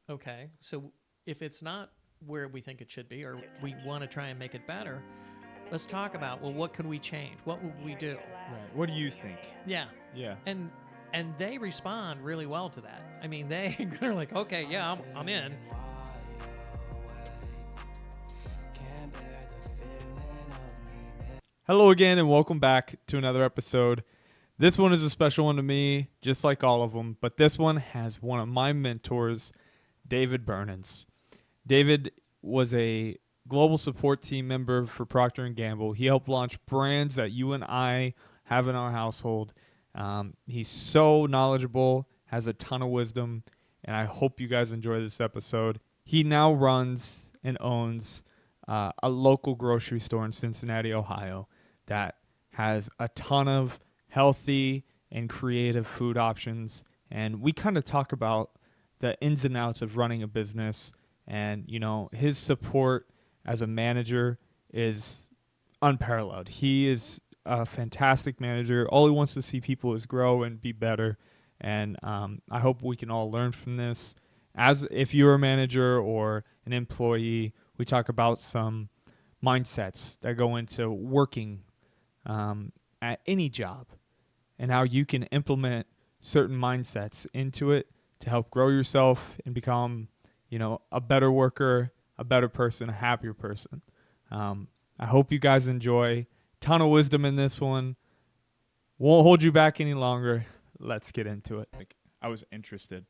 Okay. So if it's not where we think it should be, or we want to try and make it better, let's talk about, well, what can we change? What would we do? Right. What do you think? Yeah. Yeah. And they respond really well to that. I mean, they're like, okay, yeah, I'm in. Hello again, and welcome back to another episode. This one is a special one to me, just like all of them, but this one has one of my mentors, David Bernens. David was a global support team member for Proctor and Gamble. He helped launch brands that you and I have in our household. He's so knowledgeable, has a ton of wisdom, and I hope you guys enjoy this episode. He now runs and owns a local grocery store in Cincinnati, Ohio, that has a ton of healthy and creative food options. And we kind of talk about the ins and outs of running a business. And, you know, his support as a manager is unparalleled. He is a fantastic manager. All he wants to see people is grow and be better. And I hope we can all learn from this. As if you're a manager or an employee, we talk about some mindsets that go into working at any job and how you can implement certain mindsets into it to help grow yourself and become, you know, a better worker, a better person, a happier person. I hope you guys enjoy. Ton of wisdom in this one. Won't hold you back any longer. Let's get into it. Like, I was interested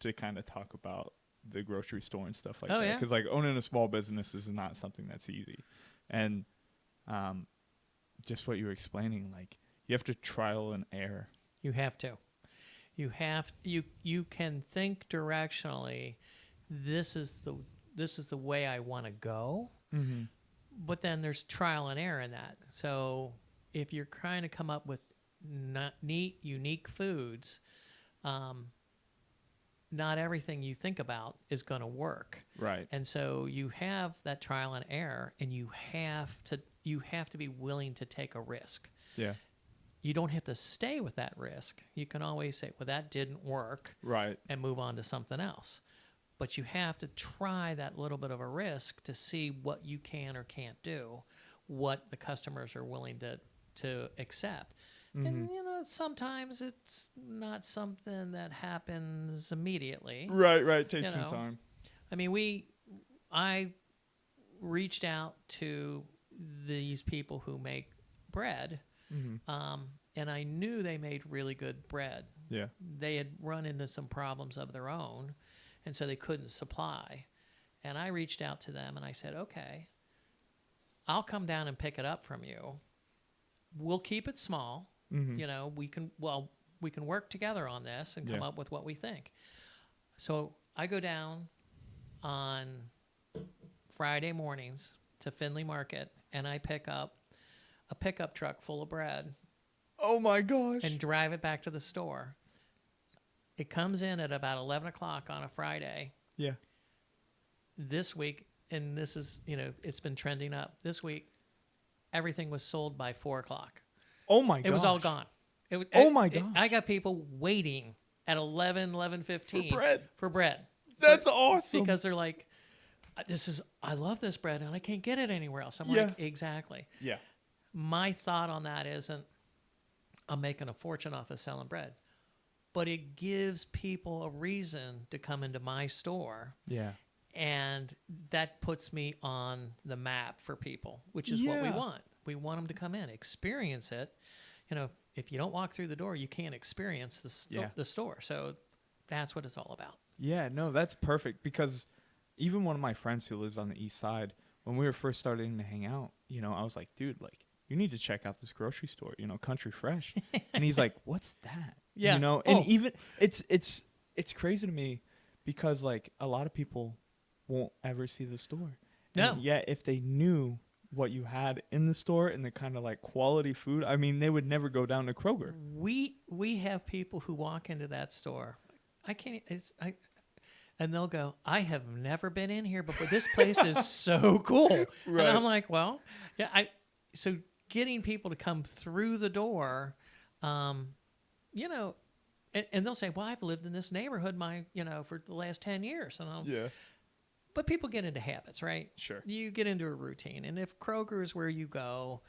to kind of talk about the grocery store and stuff like that. Yeah. Because like owning a small business is not something that's easy. And just what you were explaining, like you have to trial and error. You have to. You can think directionally. This is the way I want to go. Mm-hmm. But then there's trial and error in that. So if you're trying to come up with neat, unique foods, not everything you think about is going to work. Right. And so you have that trial and error, and you have to be willing to take a risk. Yeah. You don't have to stay with that risk. You can always say, well, that didn't work. Right. And move on to something else. But you have to try that little bit of a risk to see what you can or can't do, what the customers are willing to accept. Mm-hmm. And, you know, sometimes it's not something that happens immediately. Right. Takes some time. I mean, I reached out to these people who make bread, and I knew they made really good bread. Yeah. They had run into some problems of their own, and so they couldn't supply. And I reached out to them, and I said, okay, I'll come down and pick it up from you. We'll keep it small. Mm-hmm. You know, we can work together on this and come up with what we think. So I go down on Friday mornings to Findlay Market, and I pick up a pickup truck full of bread. Oh my gosh. And drive it back to the store. It comes in at about 11 o'clock on a Friday. Yeah. This week, and this is, you know, it's been trending up. This week, everything was sold by 4 o'clock. Oh my gosh. It was all gone. My gosh. I got people waiting at 11:15 for bread. That's awesome. Because they're like, I love this bread, and I can't get it anywhere else. I'm like, exactly. Yeah. My thought on that isn't, I'm making a fortune off of selling bread. But it gives people a reason to come into my store. Yeah. And that puts me on the map for people, which is what we want. We want them to come in, experience it. You know, if you don't walk through the door, you can't experience the store. So that's what it's all about. Yeah, no, that's perfect. Because even one of my friends who lives on the east side, when we were first starting to hang out, you know, I was like, dude, like, you need to check out this grocery store, you know, Country Fresh. And he's like, what's that? Yeah. You know, and even it's crazy to me because like a lot of people won't ever see the store. No. And yet if they knew what you had in the store and the kind of like quality food, I mean, they would never go down to Kroger. We have people who walk into that store. And they'll go, I have never been in here before. This place is so cool. Right. And I'm like, well, yeah. So getting people to come through the door, you know, and they'll say, well, I've lived in this neighborhood for the last 10 years. Yeah. But people get into habits, right? Sure. You get into a routine. And if Kroger is where you go,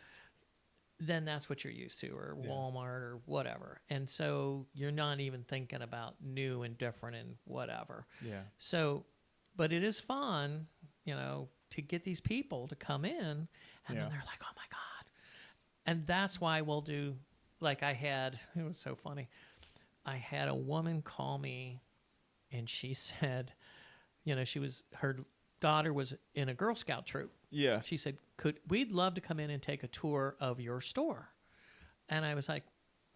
then that's what you're used to, or Walmart or whatever. And so you're not even thinking about new and different and whatever. Yeah. So, but it is fun, to get these people to come in, and then they're like, oh my God. And that's why we'll do, like it was so funny. I had a woman call me, and she said, her daughter was in a Girl Scout troop. Yeah. She said, we'd love to come in and take a tour of your store. And I was like,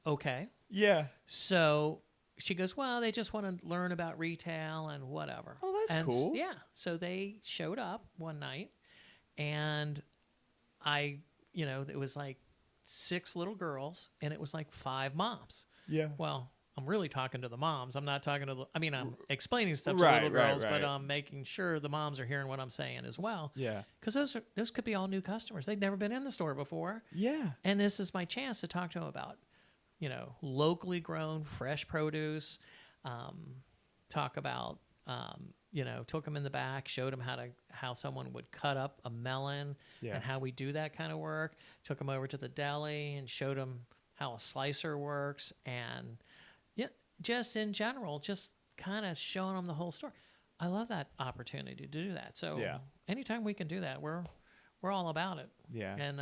okay. Yeah. So she goes, well, they just want to learn about retail and whatever. Oh, that's cool. Yeah. So they showed up one night, and it was like 6 little girls, and it was like 5 moms. Yeah. Well, I'm really talking to the moms. I'm not talking to I'm explaining stuff to Right, little girls, right. but I'm making sure the moms are hearing what I'm saying as well. Yeah. Because those could be all new customers. They'd never been in the store before. Yeah. And this is my chance to talk to them about, locally grown, fresh produce. Talk about, took them in the back, showed them how someone would cut up a melon and how we do that kind of work. Took them over to the deli and showed them how a slicer works, and just in general, just kind of showing them the whole store. I love that opportunity to do that. So anytime we can do that, we're all about it. Yeah. And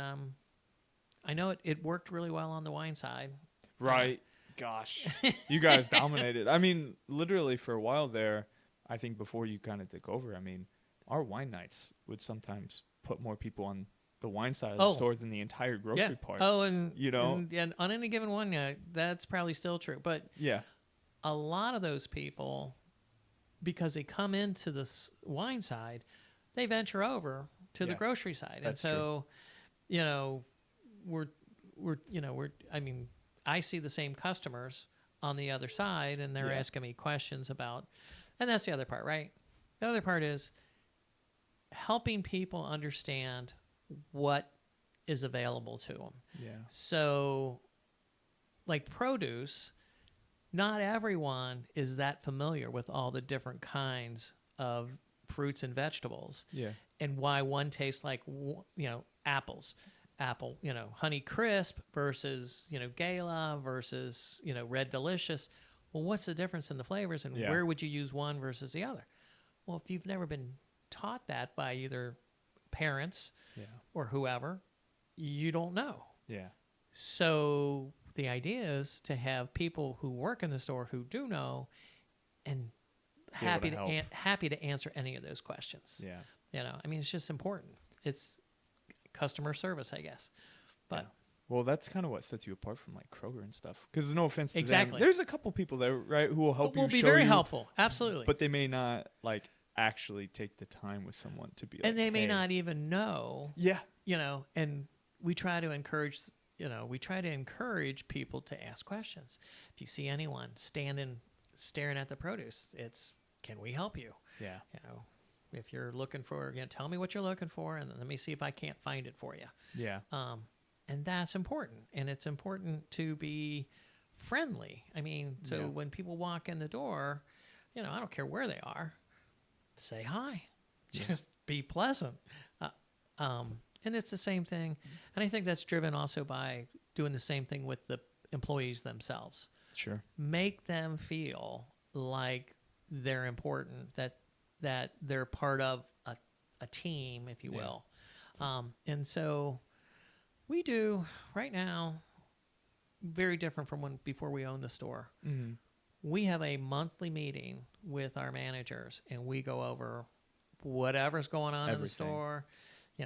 I know it worked really well on the wine side. Right. Gosh. You guys dominated. I mean, literally for a while there, I think before you kind of took over, our wine nights would sometimes put more people on the wine side of the store than the entire grocery part. Oh, and and on any given one, that's probably still true. But a lot of those people, because they come into the wine side, they venture over to the grocery side. That's and so, I see the same customers on the other side, and they're asking me questions about, and that's the other part, right? The other part is helping people understand what is available to them. Yeah. So, like produce, not everyone is that familiar with all the different kinds of fruits and vegetables. Yeah. And why one tastes like, apples. Apple, Honey Crisp versus, Gala versus, Red Delicious. Well, what's the difference in the flavors, and where would you use one versus the other? Well, if you've never been taught that by either parents or whoever, you don't know. Yeah. So the idea is to have people who work in the store who do know, and happy to answer any of those questions. Yeah. It's just important. It's customer service, I guess. But well, that's kind of what sets you apart from like Kroger and stuff. Because no offense to exactly. them, there's a couple people there, right, who will help you. Will be very helpful, absolutely. But they may not actually take the time with someone to be. And they may not even know. Yeah. And we try to encourage. People to ask questions. If you see anyone staring at the produce, it's, can we help you? Yeah. If you're looking for, tell me what you're looking for, and let me see if I can't find it for you. Yeah. And that's important. And it's important to be friendly. When people walk in the door, I don't care where they are, say hi. Just be pleasant. And it's the same thing. And I think that's driven also by doing the same thing with the employees themselves. Sure. Make them feel like they're important, that they're part of a team, if you will. And so we do right now, very different from before we owned the store. Mm-hmm. We have a monthly meeting with our managers, and we go over whatever's going on in the store,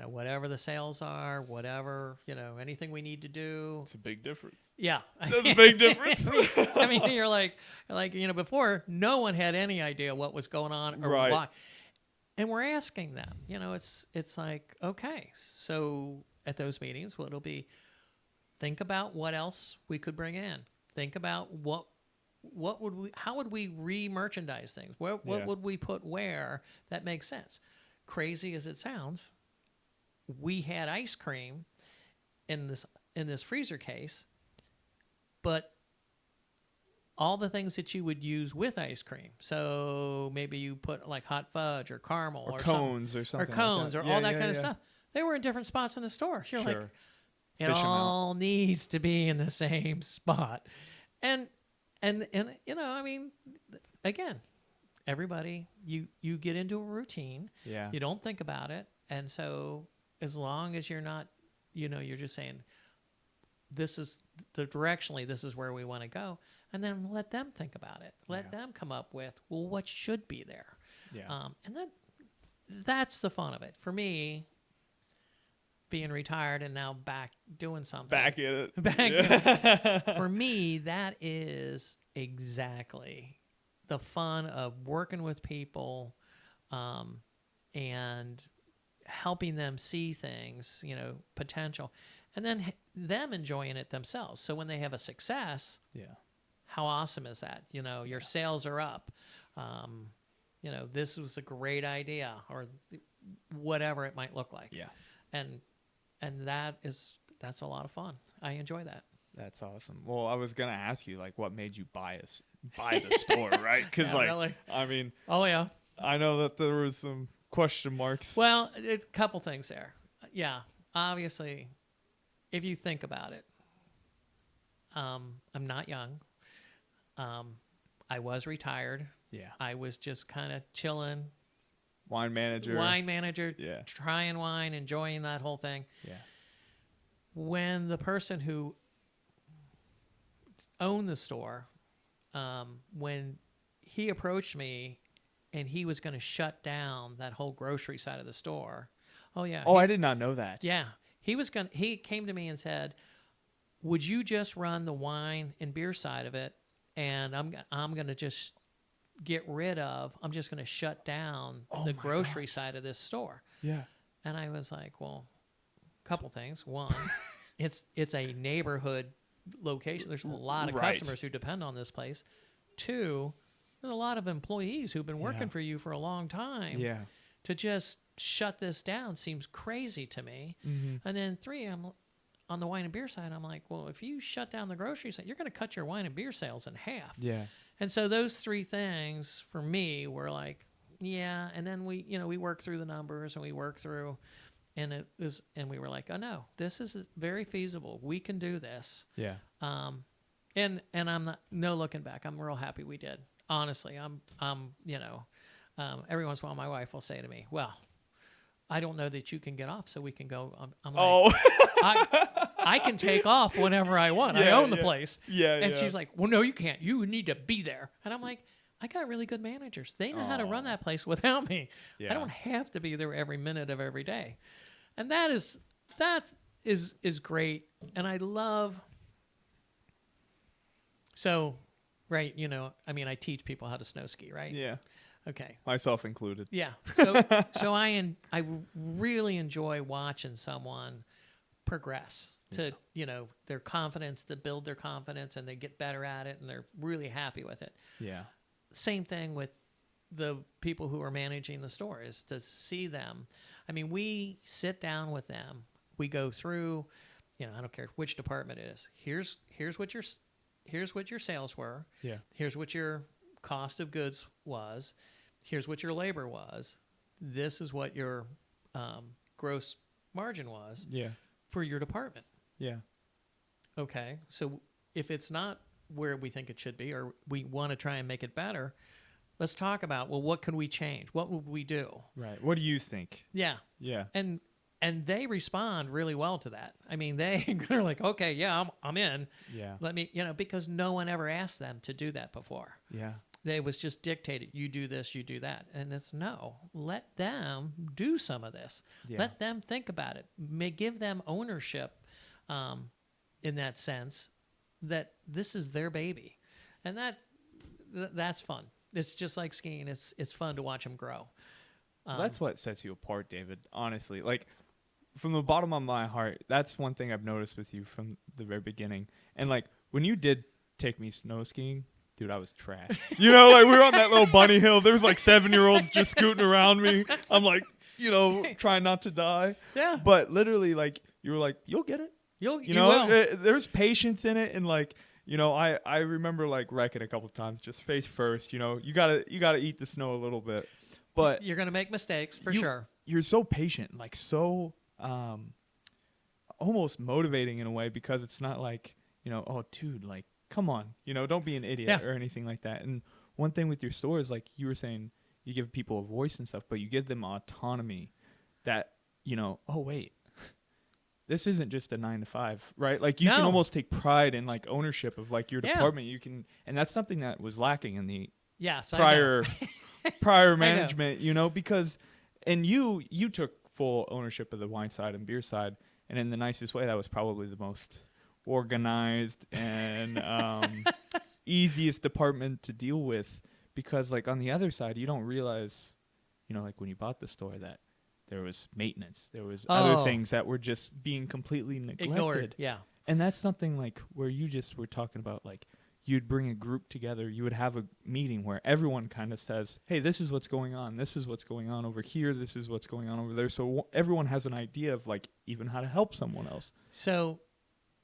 whatever the sales are, whatever, anything we need to do. It's a big difference. Yeah. That's a big difference. You're like, before, no one had any idea what was going on or why. And we're asking them, it's like, okay, so at those meetings, it'll be, think about what else we could bring in. Think about how would we re-merchandise things? What would we put where that makes sense? Crazy as it sounds, we had ice cream in this freezer case, but all the things that you would use with ice cream. So maybe you put like hot fudge or caramel or or cones or something or cones like that. or all that kind of stuff. They were in different spots in the store. You're like, Sure. it Fish 'em out. all needs to be in the same spot. And you know, I mean, again, everybody, you get into a routine. Yeah. You don't think about it. And so as long as you're not, you know, you're just saying, this is directionally, this is where we want to go. And then let them think about it. Let them come up with, well, what should be there. Yeah. And that's the fun of it. For me, being retired and now back doing something. Back at it. For me, that is exactly the fun of working with people and helping them see things, you know, potential, and then them enjoying it themselves. So when they have a success, Yeah. how awesome is that? You know, your sales are up. You know, this was a great idea, or whatever it might look like. Yeah. And that's a lot of fun. I enjoy that. That's awesome. Well, I was gonna ask you, like, what made you buy the store, right? Because Yeah, like, really? I mean, Oh yeah. I know that there was some question marks. Well, a couple things there. Yeah, obviously, if you think about it, I'm not young. I was retired. Yeah. I was just kind of chilling, Wine manager. Yeah. trying wine, enjoying that whole thing. Yeah. When the person who owned the store, when he approached me and he was going to shut down that whole grocery side of the store. Oh yeah. Oh, I did not know that. Yeah. He came to me and said, "Would you just run the wine and beer side of it, and I'm going to just I'm just going to shut down the grocery side of this store." Yeah. And I was like, well, a couple things. One, it's a neighborhood location. There's a lot of Right. customers who depend on this place. Two, there's a lot of employees who've been working for you for a long time. Yeah. To just shut this down seems crazy to me. Mm-hmm. And then three, I'm on the wine and beer side. I'm like, well, if you shut down the grocery side, you're going to cut your wine and beer sales in half. Yeah. And so those three things for me were like, yeah. And then we worked through the numbers and we worked through, and we were like, oh no, this is very feasible. We can do this. Yeah. And I'm not, no looking back. I'm real happy we did. Honestly, every once in a while my wife will say to me, well, I don't know that you can get off, so we can go. I'm like, I can take off whenever I want. I own the place. Yeah. And she's like, well, no, you can't. You need to be there. And I'm like, I got really good managers. They know how to run that place without me. Yeah. I don't have to be there every minute of every day. And that is great. And I love, so, right, I teach people how to snow ski, right? Yeah. Okay. Myself included. Yeah. So I really enjoy watching someone progress to, their confidence, to build their confidence, and they get better at it and they're really happy with it. Yeah. Same thing with the people who are managing the store, is to see them. I mean, we sit down with them. We go through, I don't care which department it is. Here's what your sales were. Yeah. Here's what your cost of goods was. Here's what your labor was. This is what your gross margin was. Yeah. For your department. Yeah. Okay. So if it's not where we think it should be, or we want to try and make it better, let's talk about, well, what can we change? What would we do? Right. What do you think? Yeah. Yeah. And they respond really well to that. I mean, they're like, okay, yeah, I'm in. Yeah. Let me, because no one ever asked them to do that before. Yeah. They was just dictated, you do this, you do that. And it's no, let them do some of this. Yeah. Let them think about it. Give them ownership in that sense, that this is their baby. And that's fun. It's just like skiing. It's fun to watch them grow. That's what sets you apart, David, honestly. Like, from the bottom of my heart, that's one thing I've noticed with you from the very beginning. And, like, when you did take me snow skiing, dude, I was trash. Like, we were on that little bunny hill. There was, like, 7-year-olds just scooting around me. I'm, like, trying not to die. Yeah. But literally, like, you were like, you'll get it. You will. There's patience in it. And, like, You know, I remember like wrecking a couple times just face first. You know, you gotta eat the snow a little bit, but You're going to make mistakes for you- sure. you're so patient, like so almost motivating in a way, because it's not like, you know, oh dude, like come on, you know, don't be an idiot Yeah. or anything like that. And one thing with your store is, like you were saying, you give people a voice and stuff, but you give them autonomy that, you know, oh wait, this isn't just a 9 to 5, right? Like you can No. almost take pride in like ownership of like your Yeah. department. You can, and that's something that was lacking in the Yes, I prior know. prior I know. management, you know, because, and you took full ownership of the wine side and beer side, and in the nicest way, that was probably the most organized and easiest department to deal with, because like on the other side, you don't realize, you know, like when you bought the store, that there was maintenance, there was other Oh. things that were just being completely neglected. Ignored. Yeah. And that's something like where you just were talking about, like you'd bring a group together, you would have a meeting where everyone kind of says, hey, this is what's going on, this is what's going on over here, this is what's going on over there, so everyone has an idea of like even how to help someone else. So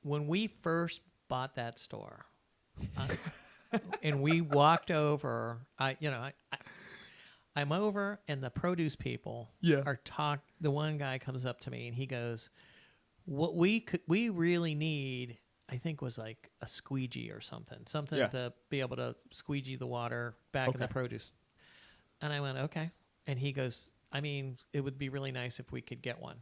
when we first bought that store, and we walked over, I'm over, and the produce people Yeah. the one guy comes up to me and he goes, what we really need, I think, was like a squeegee or something Yeah. to be able to squeegee the water back in the Okay. produce. And I went, okay. And he goes, I mean, it would be really nice if we could get one.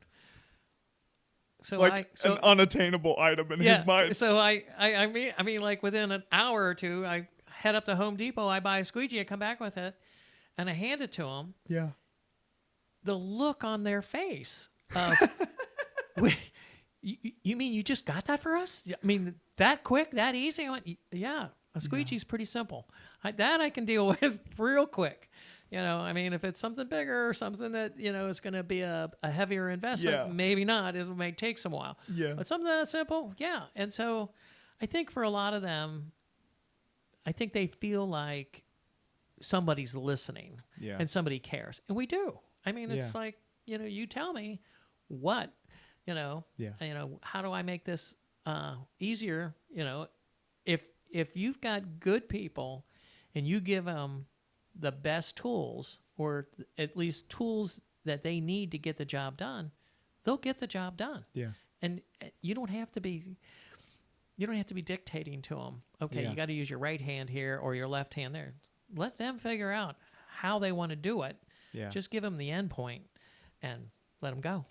So Like an unattainable item in his mind. So I mean, like within an hour or two, I head up to Home Depot, I buy a squeegee, I come back with it, and I hand it to him. Yeah. The look on their face of, you mean you just got that for us? I mean, that quick, that easy? I went, yeah, a squeegee's pretty simple. That I can deal with real quick. You know, I mean, if it's something bigger or something that, you know, is going to be a heavier investment, Yeah. maybe not. It may take some while. Yeah. But something that simple, yeah. And so I think for a lot of them, I think they feel like somebody's listening Yeah. and somebody cares. And we do. I mean, it's Yeah. like, you know, you tell me what, Yeah. how do I make this easier? You know, if you've got good people and you give them the best tools, or at least tools that they need to get the job done, they'll get the job done. Yeah. And you don't have to be dictating to them. Okay, Yeah. you got to use your right hand here or your left hand there. Let them figure out how they want to do it. Yeah. Just give them the end point and let them go.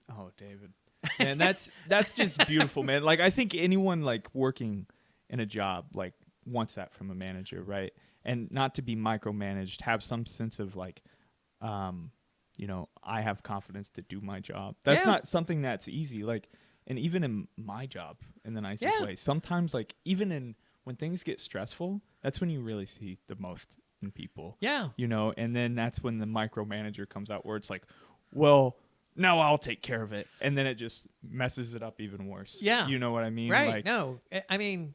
Oh, David. Man, that's just beautiful, man. Like I think anyone like working in a job like wants that from a manager, right? And not to be micromanaged, have some sense of like, you know, I have confidence to do my job. That's Yeah. not something that's easy. Like, and even in my job, in the nicest Yeah. way, sometimes like even when things get stressful, that's when you really see the most in people. Yeah. You know, and then that's when the micromanager comes out where it's like, well, now I'll take care of it. And then it just messes it up even worse. Yeah. You know what I mean? Right. Like, No, I mean,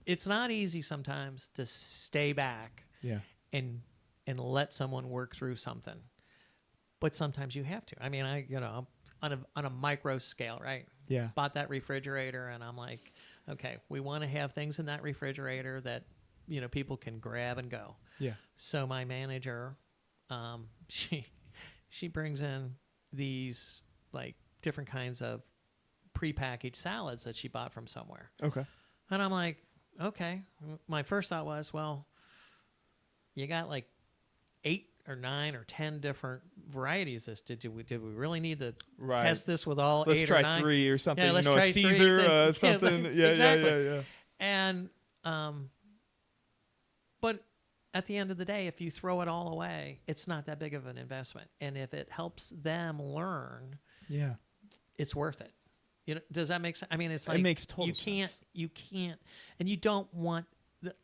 it's not easy sometimes to stay back yeah. and let someone work through something. But sometimes you have to. I mean, on a micro scale, right? Yeah. Bought that refrigerator, and I'm like, okay, we want to have things in that refrigerator that, you know, people can grab and go. Yeah. So my manager, she brings in these like different kinds of prepackaged salads that she bought from somewhere. Okay. And I'm like, okay. My first thought was, well, you got like 8 or 9 or 10 different varieties. Did we really need to test this with all Let's 8 try or 9? 3 or something. Yeah, let's you know, try a 3. Caesar, something. Yeah, exactly. yeah. And but at the end of the day, if you throw it all away, it's not that big of an investment. And if it helps them learn, Yeah. it's worth it. You know, does that make sense? I mean, it's like It makes total you can't, and you don't want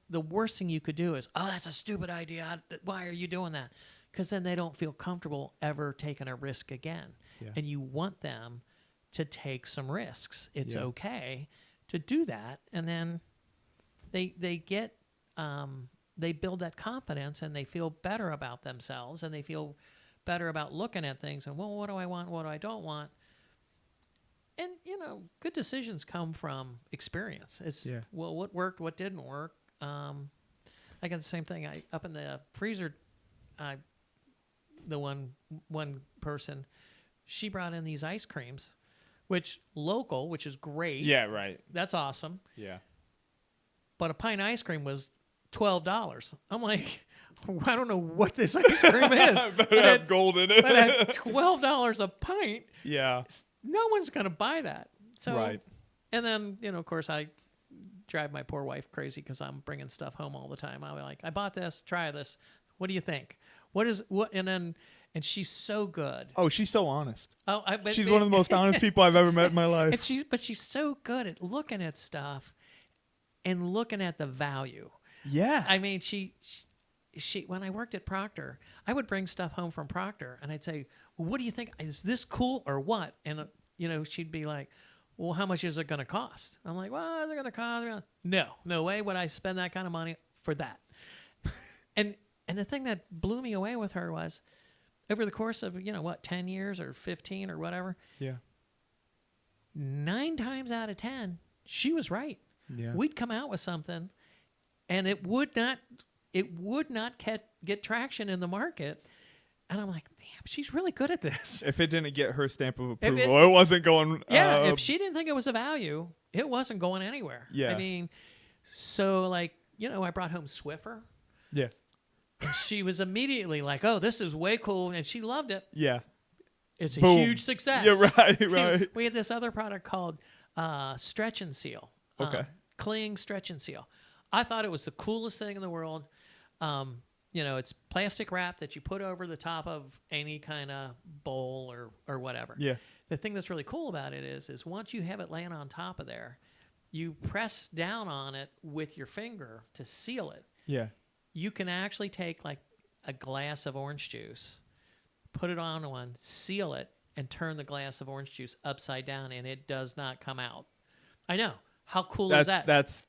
the worst thing you could do is, oh, that's a stupid idea. Why are you doing that? Because then they don't feel comfortable ever taking a risk again. Yeah. And you want them to take some risks. It's Yeah. okay to do that, and then they get they build that confidence, and they feel better about themselves, and they feel better about looking at things and, well, what do I want, what do I don't want. And good decisions come from experience. It's Yeah. well, what worked, what didn't work. I got the same thing. I up in the freezer. The one person, she brought in these ice creams, which is great. Yeah, right. That's awesome. Yeah. But a pint of ice cream was $12. I'm like, I don't know what this ice cream is. Better have gold in it. But at $12 a pint, Yeah. no one's going to buy that. So, Right. And then, of course, I drive my poor wife crazy because I'm bringing stuff home all the time. I'll be like, I bought this, try this. What do you think? And she's so good. Oh, she's so honest. Oh, She's one of the most honest people I've ever met in my life. And she's so good at looking at stuff and looking at the value. Yeah. I mean, she when I worked at Proctor, I would bring stuff home from Proctor and I'd say, well, what do you think? Is this cool or what? And, she'd be like, well, how much is it going to cost? I'm like, well, is it going to cost? No way would I spend that kind of money for that. and the thing that blew me away with her was over the course of, 10 years or 15 or whatever, Yeah. 9 times out of 10, she was right. Yeah. We'd come out with something and it would not get traction in the market. And I'm like, damn, she's really good at this. If it didn't get her stamp of approval, it wasn't going. Yeah, if she didn't think it was a value, it wasn't going anywhere. Yeah. I mean, so I brought home Swiffer. Yeah. And she was immediately like, oh, this is way cool. And she loved it. Yeah. It's a Boom. huge success. Yeah, right. We had this other product called Stretch and Seal. Okay. Cling Stretch and Seal. I thought it was the coolest thing in the world. It's plastic wrap that you put over the top of any kind of bowl or whatever. Yeah. The thing that's really cool about it is once you have it laying on top of there, you press down on it with your finger to seal it. Yeah. You can actually take like a glass of orange juice, put it on one, seal it, and turn the glass of orange juice upside down, and it does not come out. I know. How cool is that? That's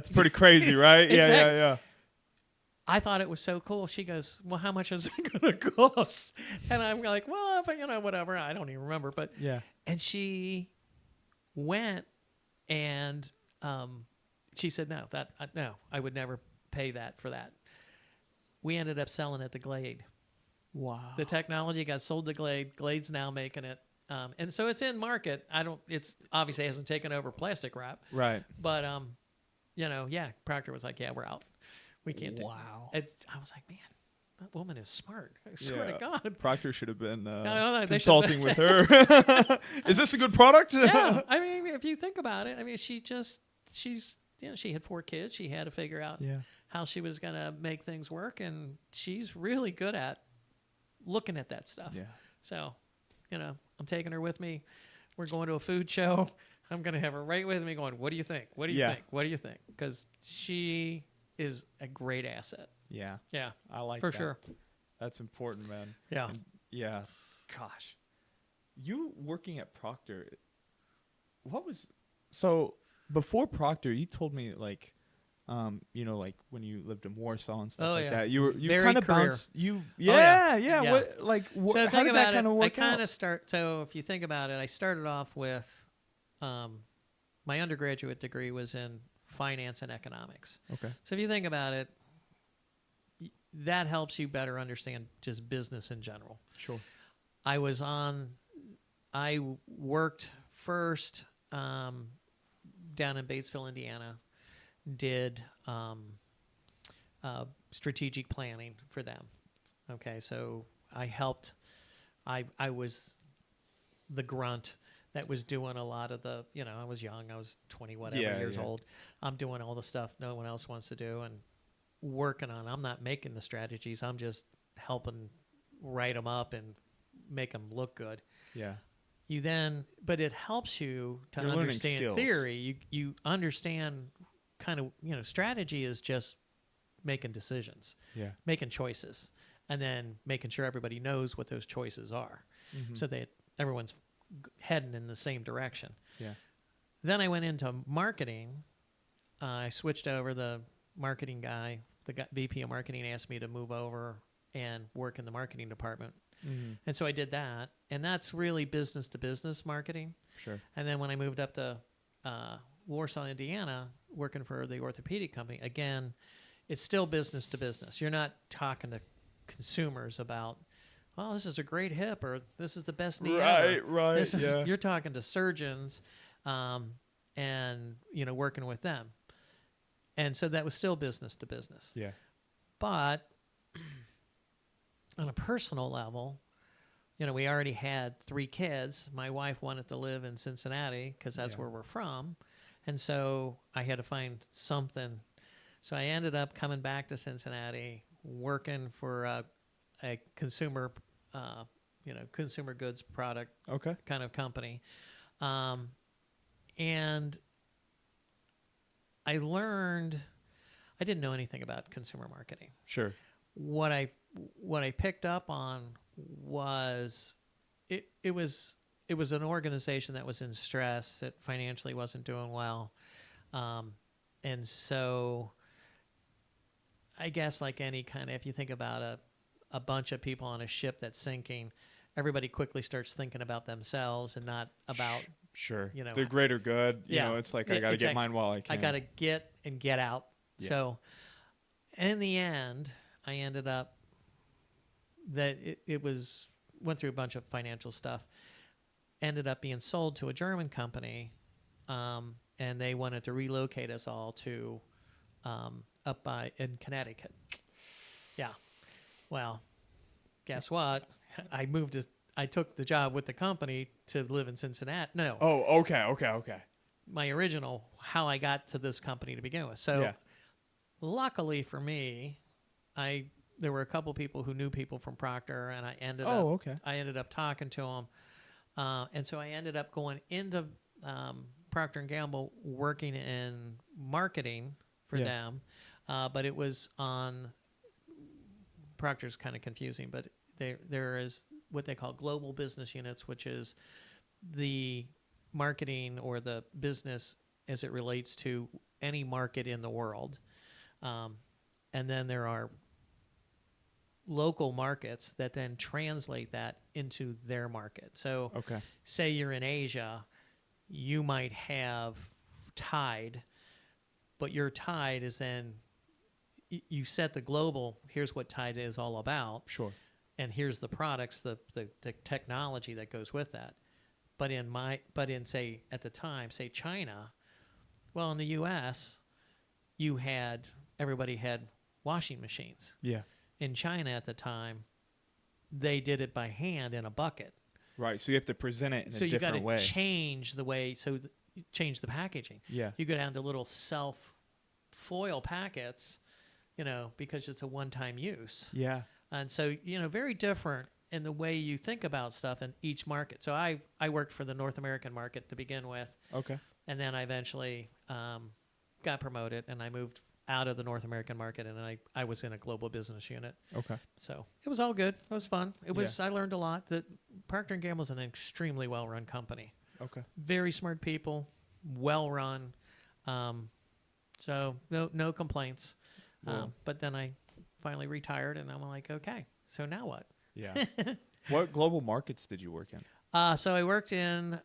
pretty crazy, right? Exactly. Yeah. I thought it was so cool. She goes, well, how much is it going to cost? And I'm like, well, whatever. I don't even remember. But Yeah. And she went and she said, no, I would never pay that for that. We ended up selling it to Glade. Wow. The technology got sold to Glade. Glade's now making it. And so it's in market. It's obviously hasn't taken over plastic wrap. Right. But, Proctor was like, yeah, we're out. We can't do it. I was like, man, that woman is smart. I swear to God. Proctor should have been No, consulting with her. Is this a good product? Yeah. I mean, if you think about it, I mean, she had 4 kids. She had to figure out how she was going to make things work. And she's really good at looking at that stuff. Yeah. So, I'm taking her with me. We're going to a food show. I'm going to have her right with me going, what do you think? What do you think? What do you think? Because she is a great asset. Yeah. Yeah. I like for that. sure. That's important, man. Yeah. And yeah. Gosh. You working at Proctor, so before Proctor, you told me like when you lived in Warsaw and stuff that. You very kind of career. bounced so So how did that kind of work I kind out? of so if you think about it, I started off with my undergraduate degree was in finance and economics. Okay. So if you think about it, that helps you better understand just business in general. Sure. I worked first down in Batesville, Indiana, did strategic planning for them. Okay, so I helped. I was the grunt that was doing a lot of the, I was young. I was 20 years old. I'm doing all the stuff no one else wants to do and working on. I'm not making the strategies. I'm just helping write them up and make them look good. Yeah. But it helps you to You're learning understand skills. theory. You understand kind of, strategy is just making decisions, making choices, and then making sure everybody knows what those choices are, so that everyone's heading in the same direction. Yeah. Then I went into marketing. I switched over. The marketing guy, VP of marketing, asked me to move over and work in the marketing department. And so I did that. And that's really business to business marketing. Sure. And then when I moved up to Warsaw, Indiana, working for the orthopedic company, again, it's still business to business. You're not talking to consumers about, well, this is a great hip or this is the best knee ever. Right, This is, yeah. you're talking to surgeons and, working with them. And so that was still business to business. Yeah. But on a personal level, we already had 3 kids. My wife wanted to live in Cincinnati because that's where we're from. And so I had to find something. So I ended up coming back to Cincinnati, working for a consumer, consumer goods product kind of company. And I learned, I didn't know anything about consumer marketing. Sure. What I picked up on was it was an organization that was in stress. It financially wasn't doing well. And so I guess like any kind of, if you think about a bunch of people on a ship that's sinking, everybody quickly starts thinking about themselves and not about, Sure. The greater good. You know, it's like, I got to get mine while I can. I got to get and get out. Yeah. So in the end, I ended up that it went through a bunch of financial stuff, ended up being sold to a German company, and they wanted to relocate us all to up in Connecticut. Yeah. Well, guess what? I took the job with the company to live in Cincinnati. No. Oh, okay. My original, how I got to this company to begin with. So luckily for me, there were a couple people who knew people from Proctor, and I ended up talking to them. And so I ended up going into Proctor and Gamble, working in marketing for them. But it was on, Proctor's kind of confusing, but there is what they call global business units, which is the marketing or the business as it relates to any market in the world. And then there are local markets that then translate that into their market. So say you're in Asia, you might have Tide, but your Tide is then, you set the global, here's what Tide is all about. Sure. And here's the products, the technology that goes with that. But in say at the time, say China, well, in the U.S., everybody had washing machines. Yeah. In China at the time, they did it by hand in a bucket. Right. So you have to present it in a different way. So you got to change the way. So change the packaging. Yeah. You go down to little self foil packets, because it's a one-time use. Yeah. And so, very different in the way you think about stuff in each market. So I worked for the North American market to begin with. Okay. And then I eventually got promoted, and I moved out of the North American market, and I was in a global business unit. Okay. So it was all good. It was fun. I learned a lot. That Procter and Gamble is an extremely well-run company. Okay. Very smart people, well-run. So no complaints. But then I finally retired, and I'm like, okay, so now what? Yeah. What global markets did you work in? So I worked in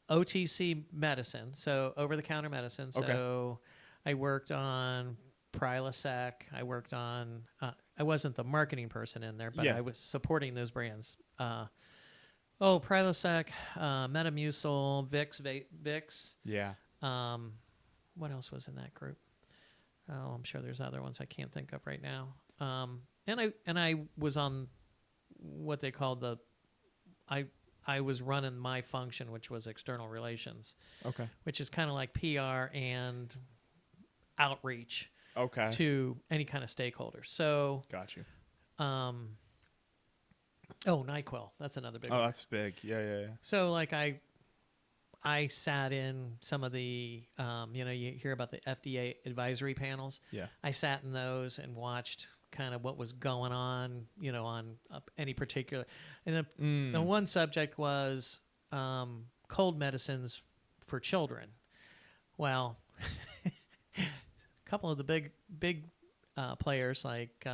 OTC medicine, so over-the-counter medicine. So I worked on Prilosec. I worked on, I wasn't the marketing person in there, but I was supporting those brands. Prilosec, Metamucil, Vicks. Yeah. What else was in that group? Oh, I'm sure there's other ones I can't think of right now. And I was on what they called I was running my function, which was external relations. Okay. Which is kind of like PR and outreach. Okay. To any kind of stakeholder. So. Got you. NyQuil. That's another big one. Oh, that's big. Yeah. So like I sat in some of the, you hear about the FDA advisory panels. Yeah. I sat in those and watched kind of what was going on, on any particular. And the one subject was cold medicines for children. Well, a couple of the big players like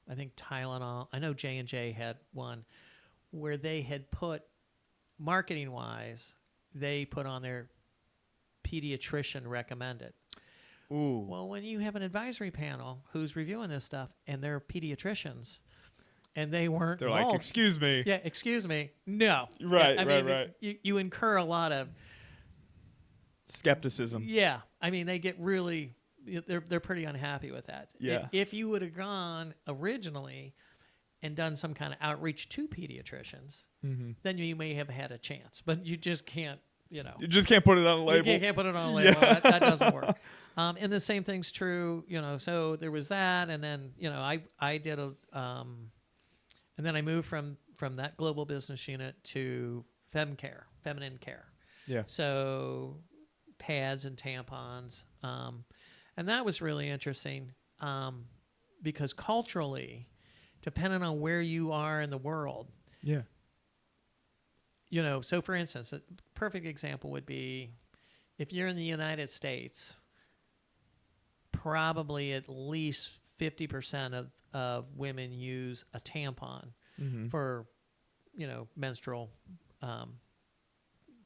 I think Tylenol. I know J&J had one where they had put, marketing wise, they put on their pediatrician recommended. Ooh. Well, when you have an advisory panel who's reviewing this stuff and they're pediatricians and they weren't They're involved, like, excuse me. yeah, excuse me, no, Right, yeah, I right, mean, right. You incur a lot of Skepticism. yeah. I mean, they get really, they're pretty unhappy with that. Yeah. If you would have gone originally and done some kind of outreach to pediatricians, Mm-hmm. then you may have had a chance. But you just can't, you know. You just can't put it on a label. You can't put it on a label. Yeah. That doesn't work. And the same thing's true, you know. So there was that, and then you know, I did a, and then I moved from that global business unit to feminine care. Yeah. So pads and tampons, and that was really interesting because culturally, depending on where you are in the world, Yeah. you know, so for instance, a perfect example would be if you're in the United States, probably at least 50% of women use a tampon Mm-hmm. for, you know, menstrual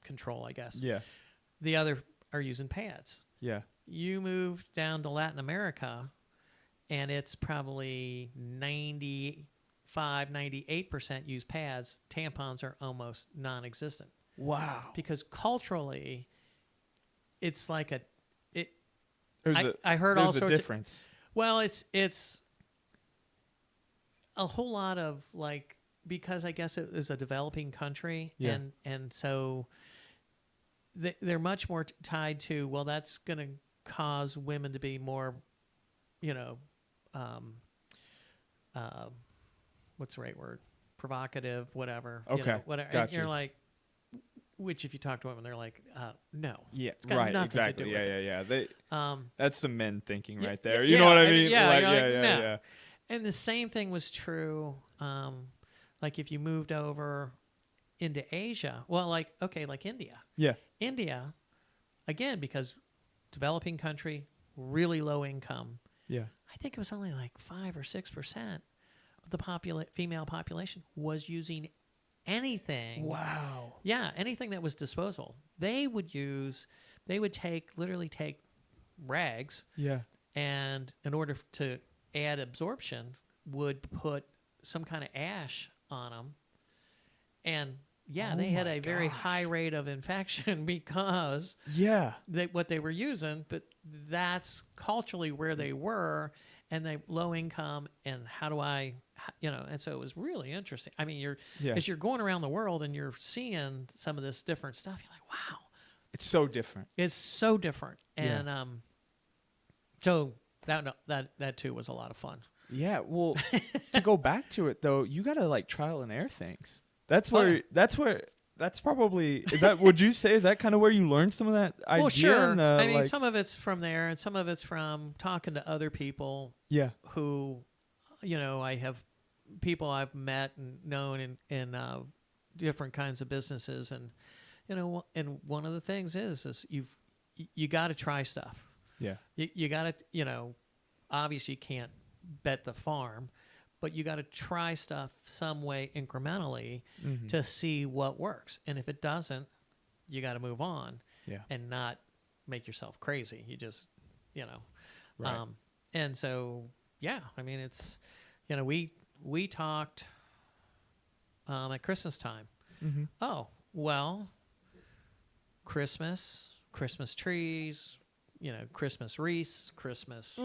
control, I guess. Yeah. The other are using pads. Yeah. You move down to Latin America, and it's probably 98% use pads. Tampons are almost non-existent. Wow. Because culturally, it's like a. There's I heard there's all a sorts difference. Well, it's a whole lot of like, because I guess it is a developing country, Yeah. and so they're much more tied to, well, that's going to cause women to be more, you know, what's the right word? Provocative, whatever. You Okay, know, whatever. gotcha. And you're like, which if you talk to women, they're like, no. Yeah. It's got Right. nothing to Exactly. do Yeah. with Yeah. it. Yeah. That's some men thinking Yeah, right there. yeah, You know what I and mean? yeah, Like, you're yeah. like, Yeah. no. Yeah. And the same thing was true, like if you moved over into Asia. Well, like, okay, like India. Yeah. India, again, because developing country, really low income. Yeah. I think it was only like 5 or 6% of the female population was using anything. Wow. Yeah, anything that was disposable. They would literally take rags, Yeah. and in order to add absorption, would put some kind of ash on them. And yeah, Oh they had my a very gosh. high rate of infection because Yeah. what they were using, but that's culturally where they were, and they low income, and how do I, you know, and so it was really interesting. I mean, Yeah. as you're going around the world and you're seeing some of this different stuff, you're like, wow, It's so different. it's so different. Yeah. And so that too was a lot of fun. Yeah. Well, to go back to it though, you gotta like trial and error things. That's Oh, where. yeah. That's probably. Is that? Would you say is that kind of where you learned some of that idea? Well, sure. And I mean, like, some of it's from there, and some of it's from talking to other people yeah. who, you know, I have people I've met and known in different kinds of businesses, and you know, and one of the things is you got to try stuff. Yeah. You got to, you know, obviously you can't bet the farm, but you got to try stuff some way incrementally Mhm. to see what works, and if it doesn't, you got to move on. Yeah. And not make yourself crazy. You just, you know, Right. and so yeah, I mean, it's, you know, we talked at Christmas time. Mm-hmm. Oh, well, Christmas trees, you know, Christmas wreaths, Christmas,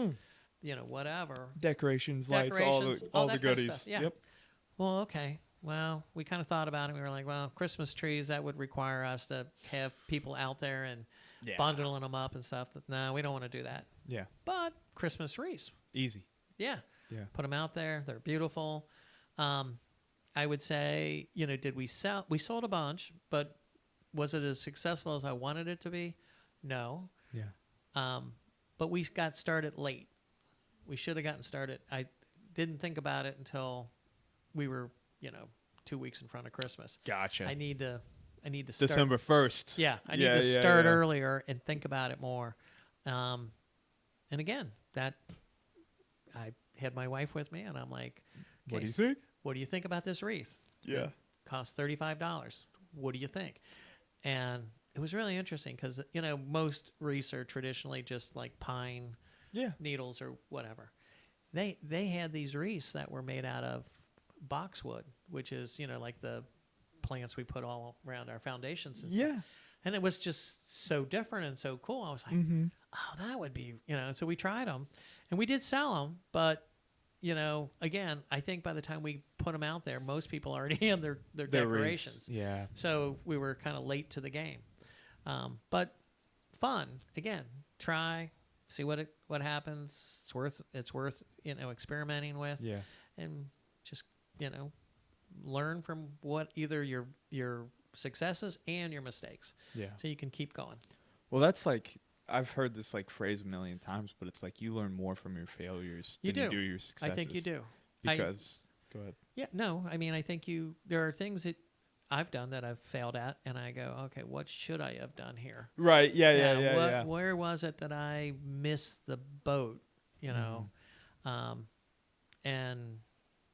you know, whatever. Decorations, lights, all Decorations, the all that kind of goodies. stuff, yeah. Yep. Well, okay. Well, we kind of thought about it. We were like, well, Christmas trees, that would require us to have people out there and Yeah. bundling them up and stuff. No, we don't want to do that. Yeah. But Christmas wreaths, Easy. yeah. Yeah. Put them out there. They're beautiful. I would say, you know, we sold a bunch, but was it as successful as I wanted it to be? No. Yeah. But we got started late. We should have gotten started. I didn't think about it until we were, you know, 2 weeks in front of Christmas. Gotcha. I need to start. December 1st. Yeah, I need to start earlier and think about it more. And again, that I had my wife with me, and I'm like, What do you "Okay, think? what do you think about this wreath? Yeah. It costs $35. What do you think?" And it was really interesting because, most wreaths are traditionally just like pine Yeah. needles or whatever. They had these wreaths that were made out of boxwood, which is, like the plants we put all around our foundations and stuff. Yeah. And it was just so different and so cool. I was like, Mm-hmm. oh, that would be, so we tried them and we did sell them. But, again, I think by the time we put them out there, most people already had their decorations. Yeah. So we were kind of late to the game. But fun, again, try, see what happens. It's worth experimenting with, Yeah. and just learn from what either your successes and your mistakes, Yeah. so you can keep going. Well, that's like I've heard this like phrase a million times, but it's like you learn more from your failures than you do your successes. I think you do. Because go ahead. Yeah, no, I mean, I think there are things that I've done that I've failed at, and I go, okay, what should I have done here? Right. Yeah. Where was it that I missed the boat? And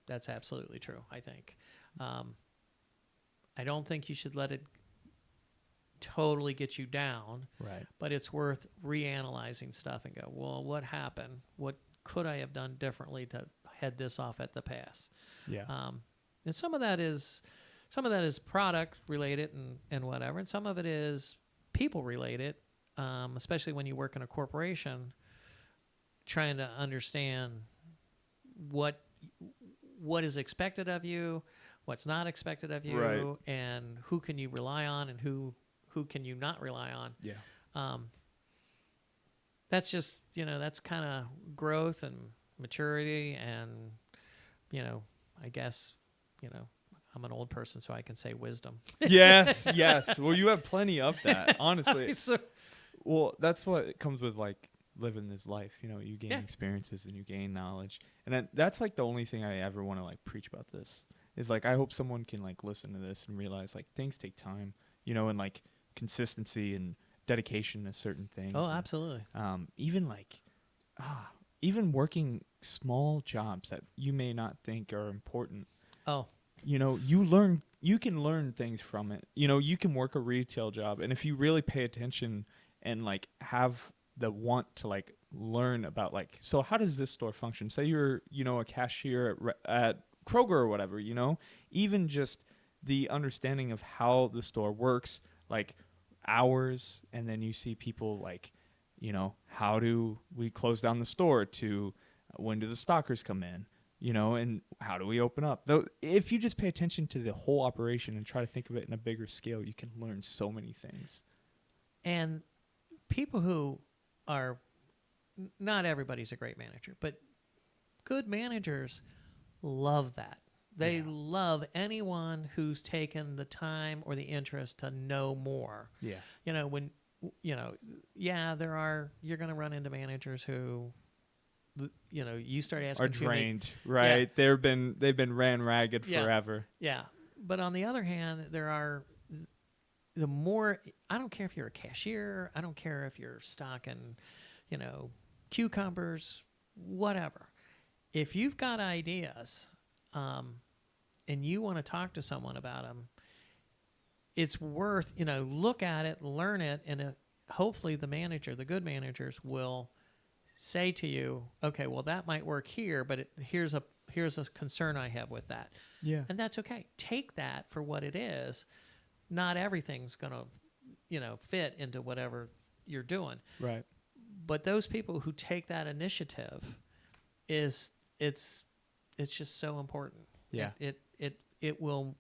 that's absolutely true. I think. I don't think you should let it totally get you down, Right. but it's worth reanalyzing stuff and go, well, what happened? What could I have done differently to head this off at the pass? Yeah. And some of that is product related and whatever, and some of it is people related, especially when you work in a corporation, trying to understand what is expected of you, what's not expected of you, Right. and who can you rely on and who can you not rely on. Yeah. That's just, that's kind of growth and maturity, and, I guess, I'm an old person, so I can say wisdom. Yes. Yes. Well, you have plenty of that, honestly. So, Well, that's what comes with like living this life. You gain Yeah. experiences and you gain knowledge, and that's like the only thing I ever want to like preach about this is like I hope someone can like listen to this and realize like things take time, and like consistency and dedication to certain things. oh, absolutely. Even like even working small jobs that you may not think are important. Oh, You can learn things from it. You can work a retail job, and if you really pay attention and like have the want to like learn about like, so how does this store function? Say you're, a cashier at Kroger or whatever, even just the understanding of how the store works, like hours, and then you see people like, how do we close down the store to when do the stockers come in? And how do we open up? Though, if you just pay attention to the whole operation and try to think of it in a bigger scale, you can learn so many things. and people who are, not everybody's a great manager, but good managers love that. They love anyone who's taken the time or the interest to know more. Yeah. When, you're going to run into managers who, you start asking Are too many- drained, right? Yeah. They've been ran ragged Yeah. forever. Yeah. But on the other hand, there are the more, I don't care if you're a cashier, I don't care if you're stocking, cucumbers, whatever. If you've got ideas, and you want to talk to someone about them, it's worth, look at it, learn it, and hopefully the good managers will say to you, okay, well, that might work here, but here's a concern I have with that. Yeah. And that's okay. Take that for what it is. Not everything's going to, fit into whatever you're doing. Right. But those people who take that initiative, it's just so important. Yeah. It will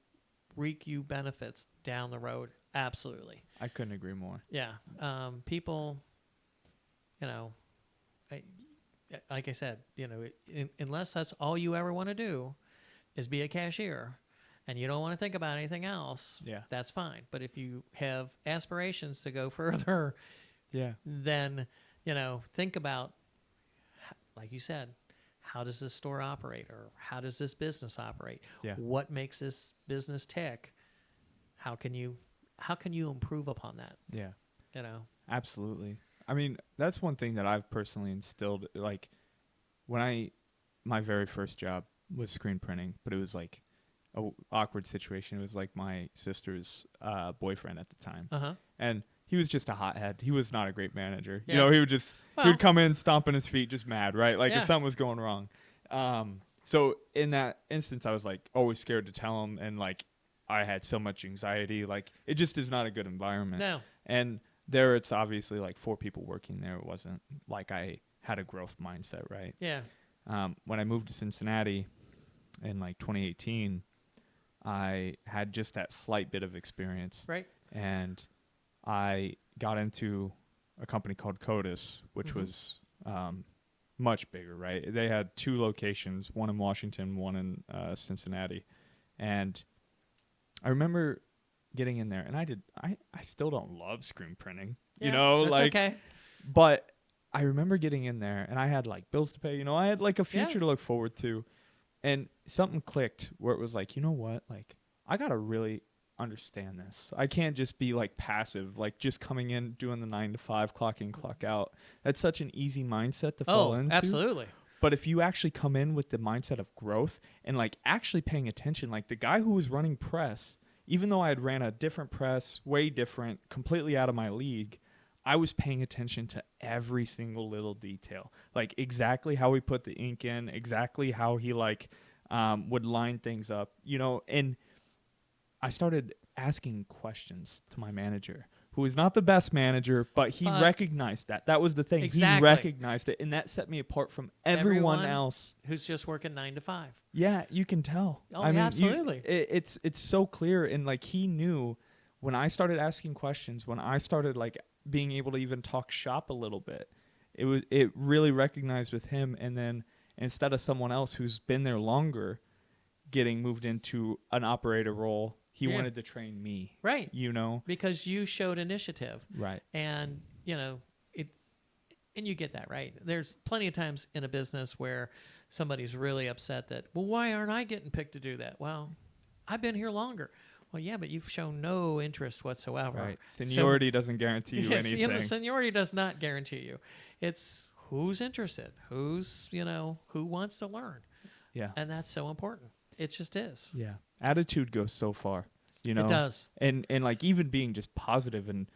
reap you benefits down the road. Absolutely. I couldn't agree more. Yeah. People, like I said, unless that's all you ever want to do is be a cashier and you don't want to think about anything else, Yeah. that's fine. But if you have aspirations to go further, Yeah. then, think about, like you said, how does this store operate, or how does this business operate? Yeah. What makes this business tick? How can you improve upon that? Yeah. Absolutely. Absolutely. I mean, that's one thing that I've personally instilled. Like, when I my very first job was screen printing, but it was like a awkward situation. It was like my sister's boyfriend at the time, and he was just a hothead. He was not a great manager. Yeah. You know, he Well, would come in stomping his feet, just mad, right? Like Yeah. if something was going wrong. So in that instance, I was like always scared to tell him, and like I had so much anxiety. Like it just is not a good environment. no. And there, it's obviously like 4 people working there. It wasn't like I had a growth mindset, right? Yeah. When I moved to Cincinnati in like 2018, I had just that slight bit of experience, Right. and I got into a company called Codis, which Mhm. was much bigger, right? They had 2 locations, one in Washington, one in Cincinnati, and I remember getting in there, and I still don't love screen printing, Yeah, you know, that's like, okay. but I remember getting in there, and I had like bills to pay, you know, I had like a future Yeah. to look forward to, and something clicked where it was like, you know what, like I gotta really understand this. I can't just be like passive, like just coming in doing the 9 to 5, clock in, clock out. That's such an easy mindset to fall Oh, into. absolutely. But if you actually come in with the mindset of growth and like actually paying attention, like the guy who was running press, even though I had ran a different press, way different, completely out of my league, I was paying attention to every single little detail, like exactly how he put the ink in, exactly how he like would line things up, you know. And I started asking questions to my manager, who is not the best manager, but he But recognized that. That was the thing. Exactly. He recognized it, and that set me apart from everyone else. who's just working 9 to 5. Yeah, you can tell. Oh, I mean, absolutely. it's so clear, and like he knew when I started asking questions, when I started like being able to even talk shop a little bit, it really recognized with him, and then instead of someone else who's been there longer getting moved into an operator role, he Yeah. wanted to train me. Right. You know? Because you showed initiative. Right. And, you know, and you get that, right? There's plenty of times in a business where somebody's really upset that, well, why aren't I getting picked to do that? Well, I've been here longer. Well, yeah, but you've shown no interest whatsoever. Right. Seniority doesn't guarantee you Yes, anything. seniority does not guarantee you. It's who's interested, who's, who wants to learn. Yeah. And that's so important. It just is. Yeah. Attitude goes so far, you know? It does. And like even being just positive and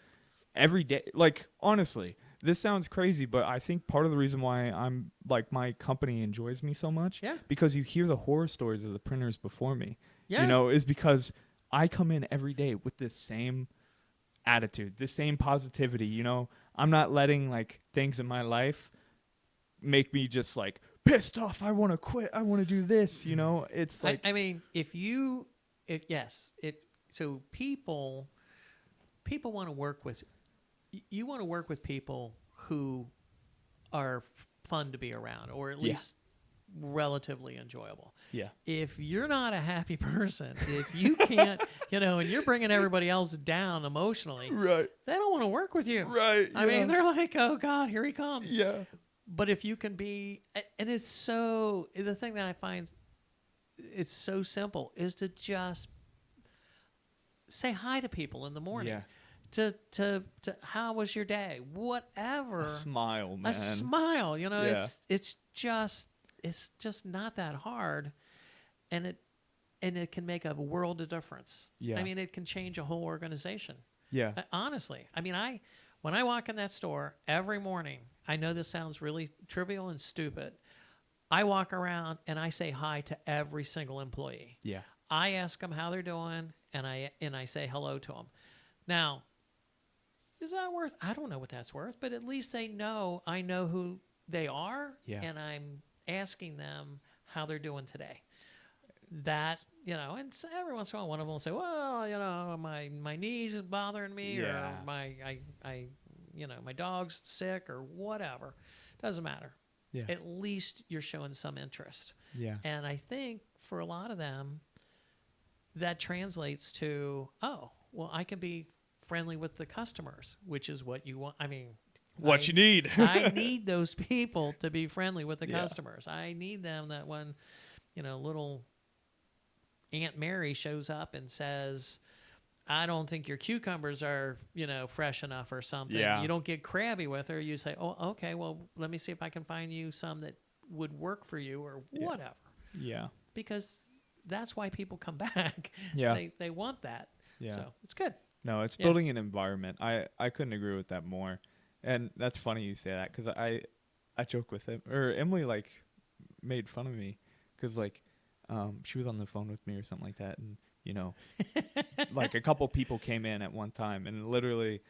every day, like honestly, this sounds crazy, but I think part of the reason why I'm like my company enjoys me so much, Yeah. because you hear the horror stories of the printers before me, Yeah. you know, is because I come in every day with this same attitude, the same positivity, you know. I'm not letting like things in my life make me just like pissed off. I want to quit. I want to do this, you know. It's like I mean, so people want to work with, you want to work with people who are fun to be around, or at least relatively enjoyable. yeah. If you're not a happy person, if you can't, and you're bringing everybody else down emotionally, Right. they don't want to work with you. Right. I mean, they're like, oh God, here he comes. yeah. But if you can be, and it's so, the thing that I find it's so simple is to just say hi to people in the morning. Yeah. To how was your day? Whatever. A smile, man. A smile. Yeah. It's just not that hard, and it can make a world of difference. Yeah. I mean, it can change a whole organization. Yeah. Honestly, I mean, when I walk in that store every morning, I know this sounds really trivial and stupid. I walk around and I say hi to every single employee. Yeah. I ask them how they're doing, and I say hello to them. Now, is that worth? I don't know what that's worth, but at least I know who they are, Yeah. and I'm asking them how they're doing today. That, and so every once in a while, one of them will say, well, my knees is bothering me, Yeah. or my dog's sick, or whatever. Doesn't matter. Yeah. At least you're showing some interest. Yeah. And I think for a lot of them, that translates to, oh, well, I can be friendly with the customers, which is what you want. I mean, What you need. I need those people to be friendly with the Yeah. customers. I need them that when, little Aunt Mary shows up and says, I don't think your cucumbers are, fresh enough or something. Yeah. You don't get crabby with her. You say, oh, okay, well, let me see if I can find you some that would work for you or Yeah. whatever. Yeah. Because that's why people come back. Yeah. They want that. Yeah. So it's good. No, it's Yeah. building an environment. I couldn't agree with that more. And that's funny you say that because I joke with him, or Emily like made fun of me because like she was on the phone with me or something like that, and you know, like a couple people came in at one time, and literally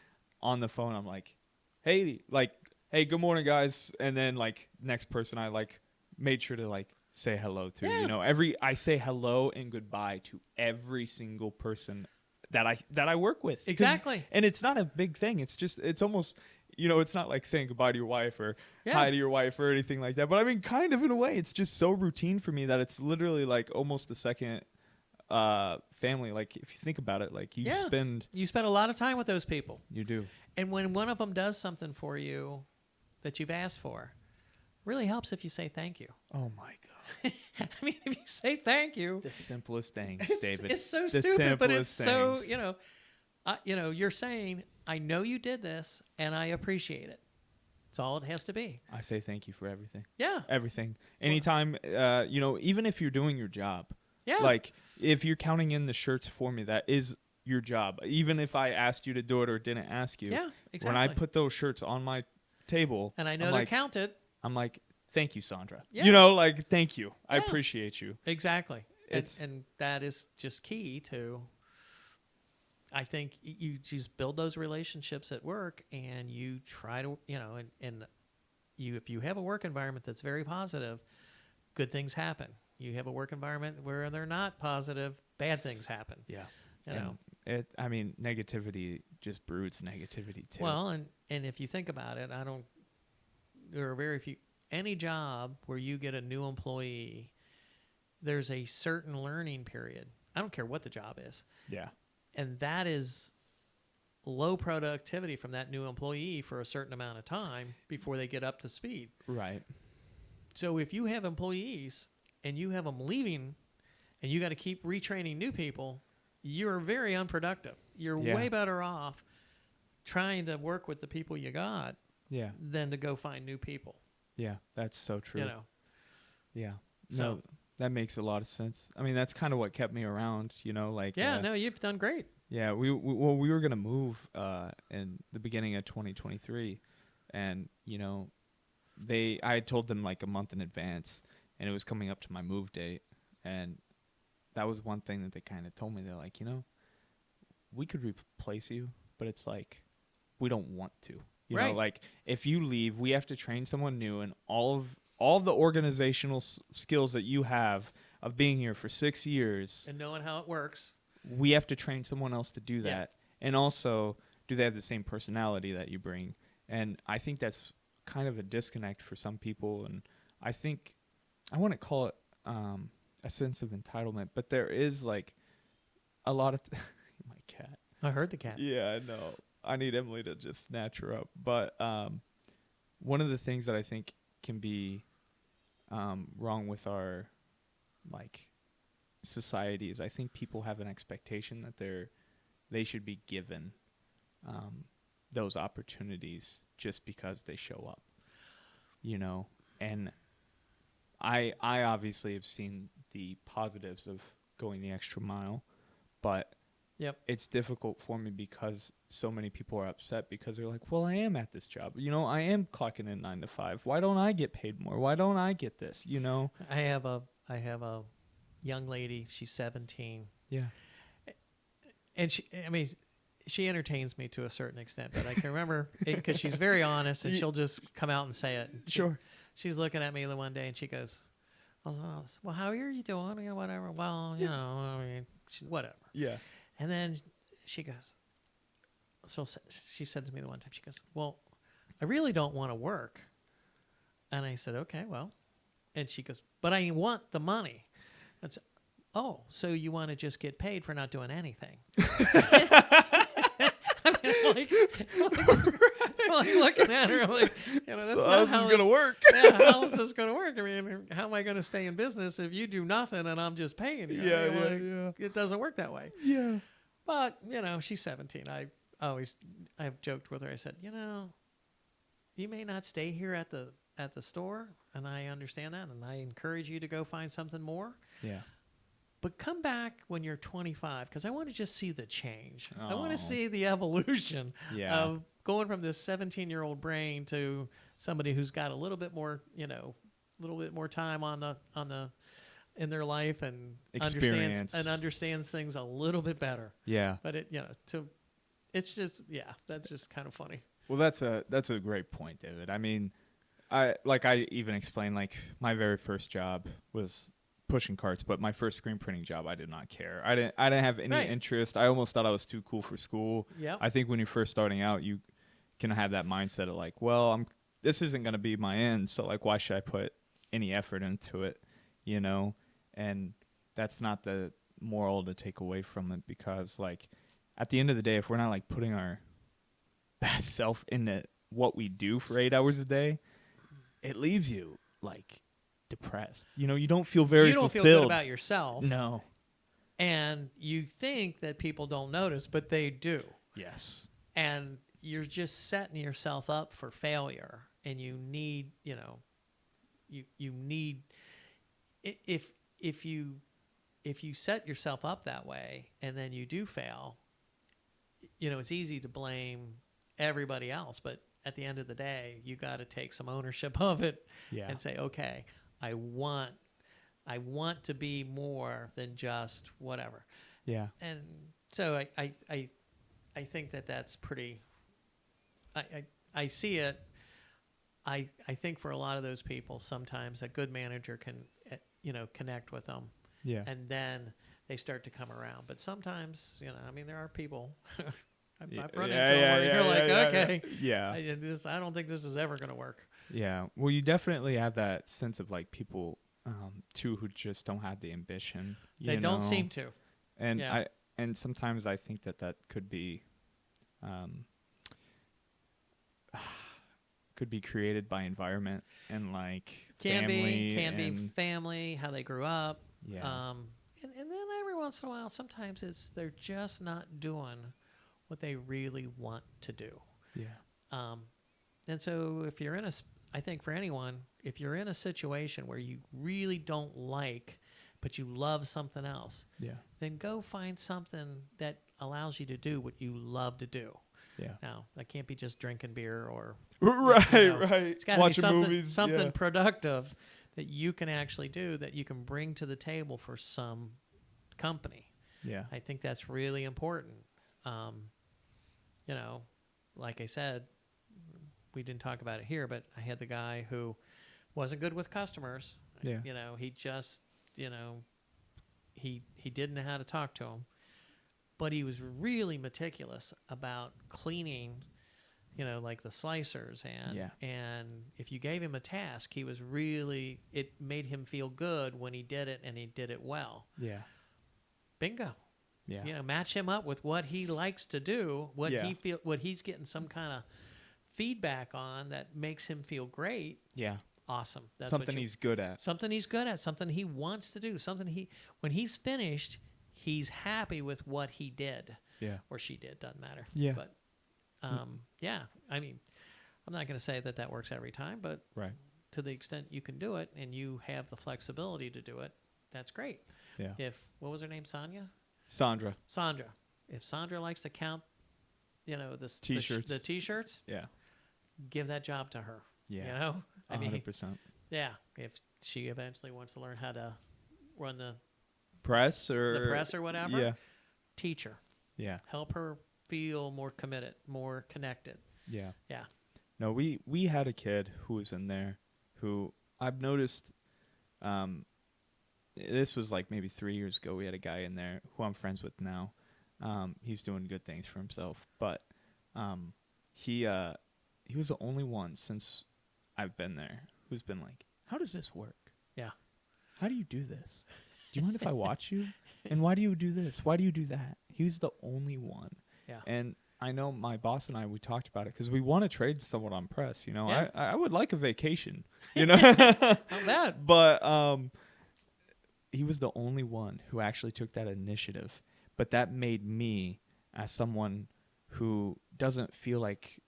on the phone I'm like, hey, good morning guys, and then like next person I like made sure to like say hello to. Yeah. You know, I say hello and goodbye to every single person that I work with. Exactly. And it's not a big thing. It's almost, you know, it's not like saying goodbye to your wife or hi to your wife or anything like that. But I mean, kind of in a way, it's just so routine for me that it's literally like almost a second family. Like if you think about it, like you spend a lot of time with those people. You do. And when one of them does something for you that you've asked for, really helps if you say thank you. Oh my God. I mean, if you say thank you, The simplest things, David. it's so The stupid, but it's simplest so, things. you're saying, I know you did this and I appreciate it. That's all it has to be. I say thank you for everything. Yeah. Everything. Anytime, you know, even if you're doing your job. Yeah. Like if you're counting in the shirts for me, that is your job. Even if I asked you to do it or didn't ask you. Yeah, exactly. When I put those shirts on my table. And I know I'm they're like, counted. I'm like, thank you, Sandra. Yeah. You know, like, thank you. I Yeah. appreciate you. Exactly. It's and that is just key to, I think you just build those relationships at work and you try to, and you, if you have a work environment that's very positive, good things happen. You have a work environment where they're not positive, bad things happen. yeah. You know. I mean, negativity just broods negativity too. Well, and if you think about it, there are very few, any job where you get a new employee, there's a certain learning period. I don't care what the job is. Yeah. And that is low productivity from that new employee for a certain amount of time before they get up to speed. Right. So if you have employees and you have them leaving and you got to keep retraining new people, you're very unproductive. You're way better off trying to work with the people you got than to go find new people. Yeah, that's so true. You know. Yeah. So, no, that makes a lot of sense. I mean, that's kind of what kept me around, you know, like no, you've done great. Yeah, we were going to move in the beginning of 2023, and you know, I had told them like a month in advance, and it was coming up to my move date, and that was one thing that they kind of told me. They're like, you know, we could replace you, but it's like we don't want to. You know, like if you leave, we have to train someone new, and all of the organizational skills that you have of being here for 6 years and knowing how it works. We have to train someone else to do that. And also, do they have the same personality that you bring? And I think that's kind of a disconnect for some people. And I think I want to call it a sense of entitlement, but there is like a lot of my cat. I heard the cat. Yeah, I know. I need Emily to just snatch her up. But one of the things that I think can be wrong with our like societies, I think people have an expectation that they should be given those opportunities just because they show up, you know. And I obviously have seen the positives of going the extra mile, but it's difficult for me because so many people are upset because they're like, well, I am at this job, you know, I am clocking in 9 to 5. Why don't I get paid more? Why don't I get this? You know, I have a young lady, she's 17. Yeah. And she entertains me to a certain extent, but I can remember because she's very honest and she'll just come out and say it. She's looking at me the one day and she goes, well, how are you doing? You know, whatever. Well, you know, I mean, whatever. Yeah. And then she goes, so she said to me the one time, she goes, well, I really don't want to work. And I said, okay, well, and she goes, but I want the money. That's, oh, so you want to just get paid for not doing anything? I mean, like looking at her, I'm like, you know, that's so not how this is going to work. Yeah, how is this going to work? I mean, how am I going to stay in business if you do nothing and I'm just paying you? Yeah. It doesn't work that way. Yeah. But, you know, she's 17. I've joked with her. I said, you know, you may not stay here at the at the store, and I understand that, and I encourage you to go find something more. Yeah. But come back when you're 25, because I want to just see the change. I want Oh. to see the evolution Yeah. of going from this 17-year-old brain to somebody who's got a little bit more, a little bit more time in their life and Experience. understands things a little bit better. Yeah. But it's just, that's just kind of funny. Well, that's a great point, David. I mean, I even explained, like, my very first job was pushing carts, but my first screen printing job, I did not care. I didn't have any Right. interest. I almost thought I was too cool for school. Yep. I think when you're first starting out, you can have that mindset of like, well, this isn't going to be my end, so like, why should I put any effort into it, And that's not the moral to take away from it, because like at the end of the day, if we're not like putting our best self into what we do for 8 hours a day, it leaves you like depressed. You don't feel very You don't fulfilled. feel good about yourself. No. And you think that people don't notice, but they do. Yes. And you're just setting yourself up for failure. And you need, you need, if you set yourself up that way and then you do fail, it's easy to blame everybody else. But at the end of the day, you got to take some ownership of it and say, okay, I want to be more than just whatever. Yeah. And so I think that that's pretty. I see it. I think for a lot of those people, sometimes a good manager can connect with them. Yeah. And then they start to come around. But sometimes, there are people. I've run into them where you're like, okay, yeah. I don't think this is ever going to work. Yeah. Well, you definitely have that sense of like people too who just don't have the ambition. They don't seem to. And and sometimes I think that could be created by environment and like family. Can be family, how they grew up. Yeah. And then every once in a while, sometimes they're just not doing what they really want to do. Yeah. And so if you're I think for anyone, if you're in a situation where you really don't like, but you love something else, then go find something that allows you to do what you love to do. Yeah. Now, that can't be just drinking beer or right. It's got to be something movies, productive that you can actually do, that you can bring to the table for some company. Yeah. I think that's really important. Like I said, we didn't talk about it here, but I had the guy who wasn't good with customers. Yeah. He just, he didn't know how to talk to them, but he was really meticulous about cleaning, like the slicers and if you gave him a task, he was really, it made him feel good when he did it and he did it well. Yeah. Bingo. Yeah. Match him up with what he likes to do, what he's getting some kind of feedback on that makes him feel great. Yeah. Awesome. That's something he's good at. Something he's good at. Something he wants to do. Something when he's finished, he's happy with what he did. Yeah. Or she did. Doesn't matter. Yeah. But I mean, I'm not going to say that works every time, but to the extent you can do it and you have the flexibility to do it, that's great. Yeah. What was her name? Sandra. If Sandra likes to count, the T-shirts. the T-shirts, give that job to her. Yeah. I mean, 100%. Yeah. If she eventually wants to learn how to run the press or whatever, teach her. Yeah. Help her feel more committed, more connected. Yeah. Yeah. No, we had a kid who was in there who I've noticed. This was like maybe 3 years ago. We had a guy in there who I'm friends with now. He's doing good things for himself, but he was the only one since I've been there who's been like, "How does this work? Yeah. How do you do this? Do you mind if I watch you? And why do you do this? Why do you do that?" He was the only one. Yeah. And I know my boss and we talked about it because we want to trade someone on press. Yeah. I would like a vacation. Not bad. But he was the only one who actually took that initiative. But that made me, as someone who doesn't feel like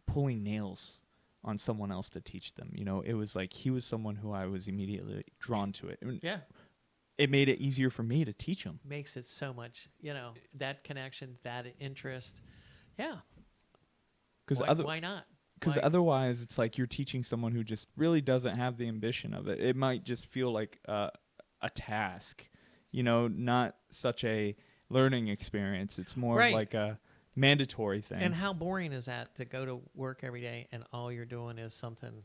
pulling nails on someone else to teach them. You know, it was like he was someone who I was immediately drawn to it. And Yeah. it made it easier for me to teach him. Makes it so much, that connection, that interest. Yeah. Because Why not? Because Why- otherwise, it's like you're teaching someone who just really doesn't have the ambition of it. It might just feel like a task, not such a learning experience. It's more of Right. like a mandatory thing. And how boring is that to go to work every day and all you're doing is something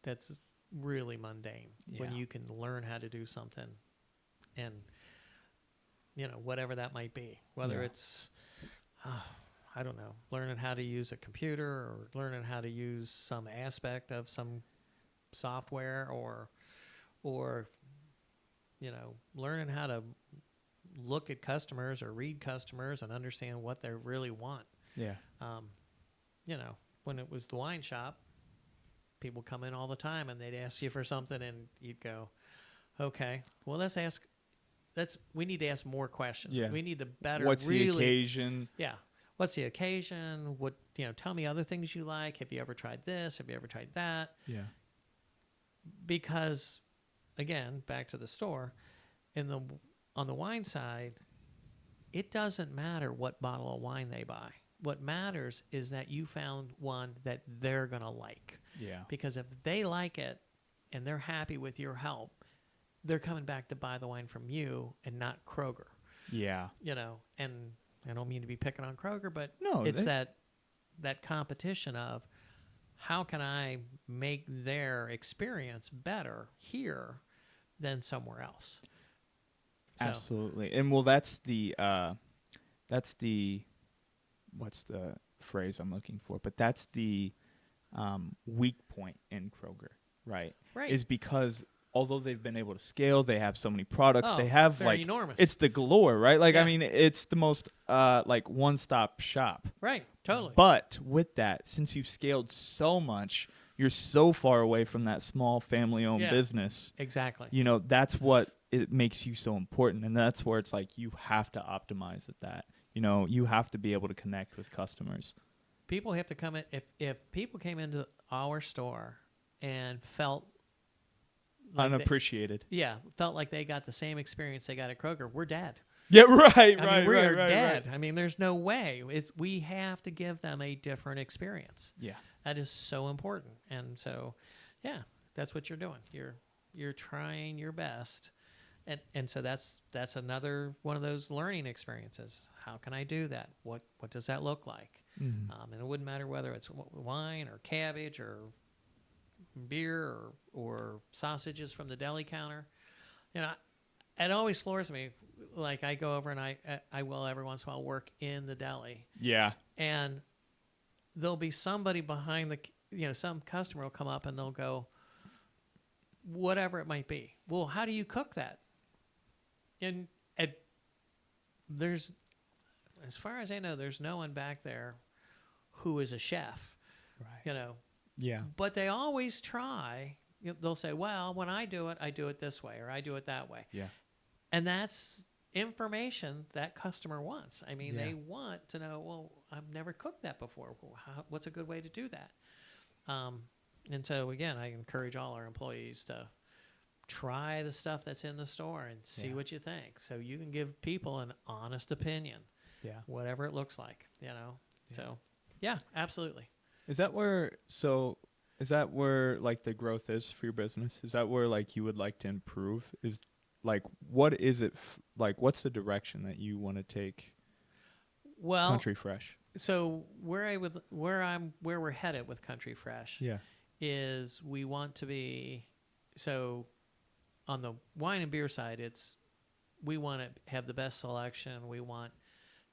that's really mundane when Yeah. you can learn how to do something and, whatever that might be, whether Yeah. it's, I don't know, learning how to use a computer or learning how to use some aspect of some software or learning how to look at customers or read customers and understand what they really want. Yeah. When it was the wine shop, people come in all the time and they'd ask you for something and you'd go, okay, well, we need to ask more questions. Yeah. We need to better What's the occasion? Yeah. What's the occasion? Tell me other things you like. Have you ever tried this? Have you ever tried that? Yeah. Because again, back to the store, on the wine side, it doesn't matter what bottle of wine they buy. What matters is that you found one that they're going to like. Yeah. Because if they like it and they're happy with your help, they're coming back to buy the wine from you and not Kroger. Yeah. And I don't mean to be picking on Kroger, but No, it's that competition of how can I make their experience better here than somewhere else. So, Absolutely. And well, that's the what's the phrase I'm looking for? But that's the weak point in Kroger, right? Right. Is because although they've been able to scale, they have so many products. Oh, they have they're enormous. It's the galore, right? Like Yeah. I mean, it's the most one-stop shop. Right. Totally. But with that, since you've scaled so much, you're so far away from that small family-owned Yeah. business. Exactly. That's what it makes you so important, and that's where it's like you have to optimize at that. You have to be able to connect with customers. People have to come in. If people came into our store and felt like Unappreciated. felt like they got the same experience they got at Kroger, we're dead. Yeah, right, I right, mean, we right, are right, dead. right. I mean, there's no way. We have to give them a different experience. Yeah. That is so important. And so, yeah, that's what you're doing. You're trying your best. And so that's another one of those learning experiences. How can I do that? What does that look like? Mm-hmm. And it wouldn't matter whether it's wine or cabbage or beer or sausages from the deli counter. It always floors me. Like I go over and I will every once in a while work in the deli, Yeah. and there'll be somebody behind some customer will come up and they'll go, whatever it might be. Well, how do you cook that? And there's, as far as I know, there's no one back there who is a chef. Right. Yeah. But they always try. They'll say, well, when I do it this way, or I do it that way. Yeah. And that's information that customer wants. I mean, Yeah. they want to know, well, I've never cooked that before. Well, what's a good way to do that? And so, again, I encourage all our employees to try the stuff that's in the store and see Yeah. what you think. So you can give people an honest opinion, Yeah. whatever it looks like, Yeah. So, yeah, absolutely. Is that where like the growth is for your business? Is that where like you would like to improve? Is like what is it like? What's the direction that you want to take? Well, Country Fresh. So where we're headed with Country Fresh Yeah. is we want to be, so on the wine and beer side, we want to have the best selection. We want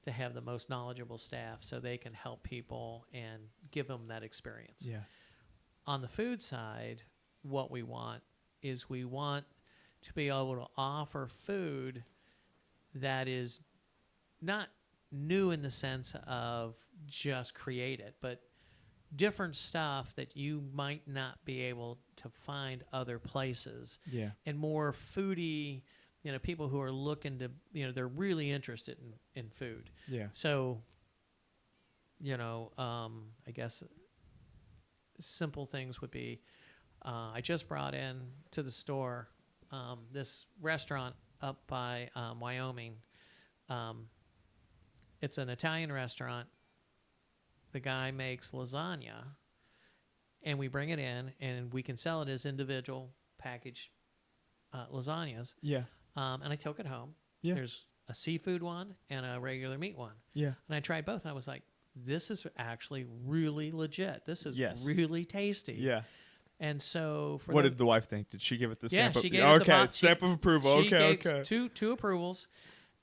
to have the most knowledgeable staff so they can help people and give them that experience. Yeah. On the food side, what we want is we want to be able to offer food that is not new in the sense of just create it, but different stuff that you might not be able to find other places. Yeah. And more foodie, people who are looking to, they're really interested in food. Yeah. So, I guess simple things would be, I just brought in to the store this restaurant up by Wyoming. It's an Italian restaurant. The guy makes lasagna, and we bring it in, and we can sell it as individual packaged lasagnas. Yeah. And I took it home. Yeah. There's a seafood one and a regular meat one. Yeah. And I tried both. And I was like, this is actually really legit. This is Yes. really tasty. Yeah. And so for What did the wife think? Did she give it the yeah, stamp? she gave it the okay, box. stamp of approval. She Okay, gave okay. two approvals,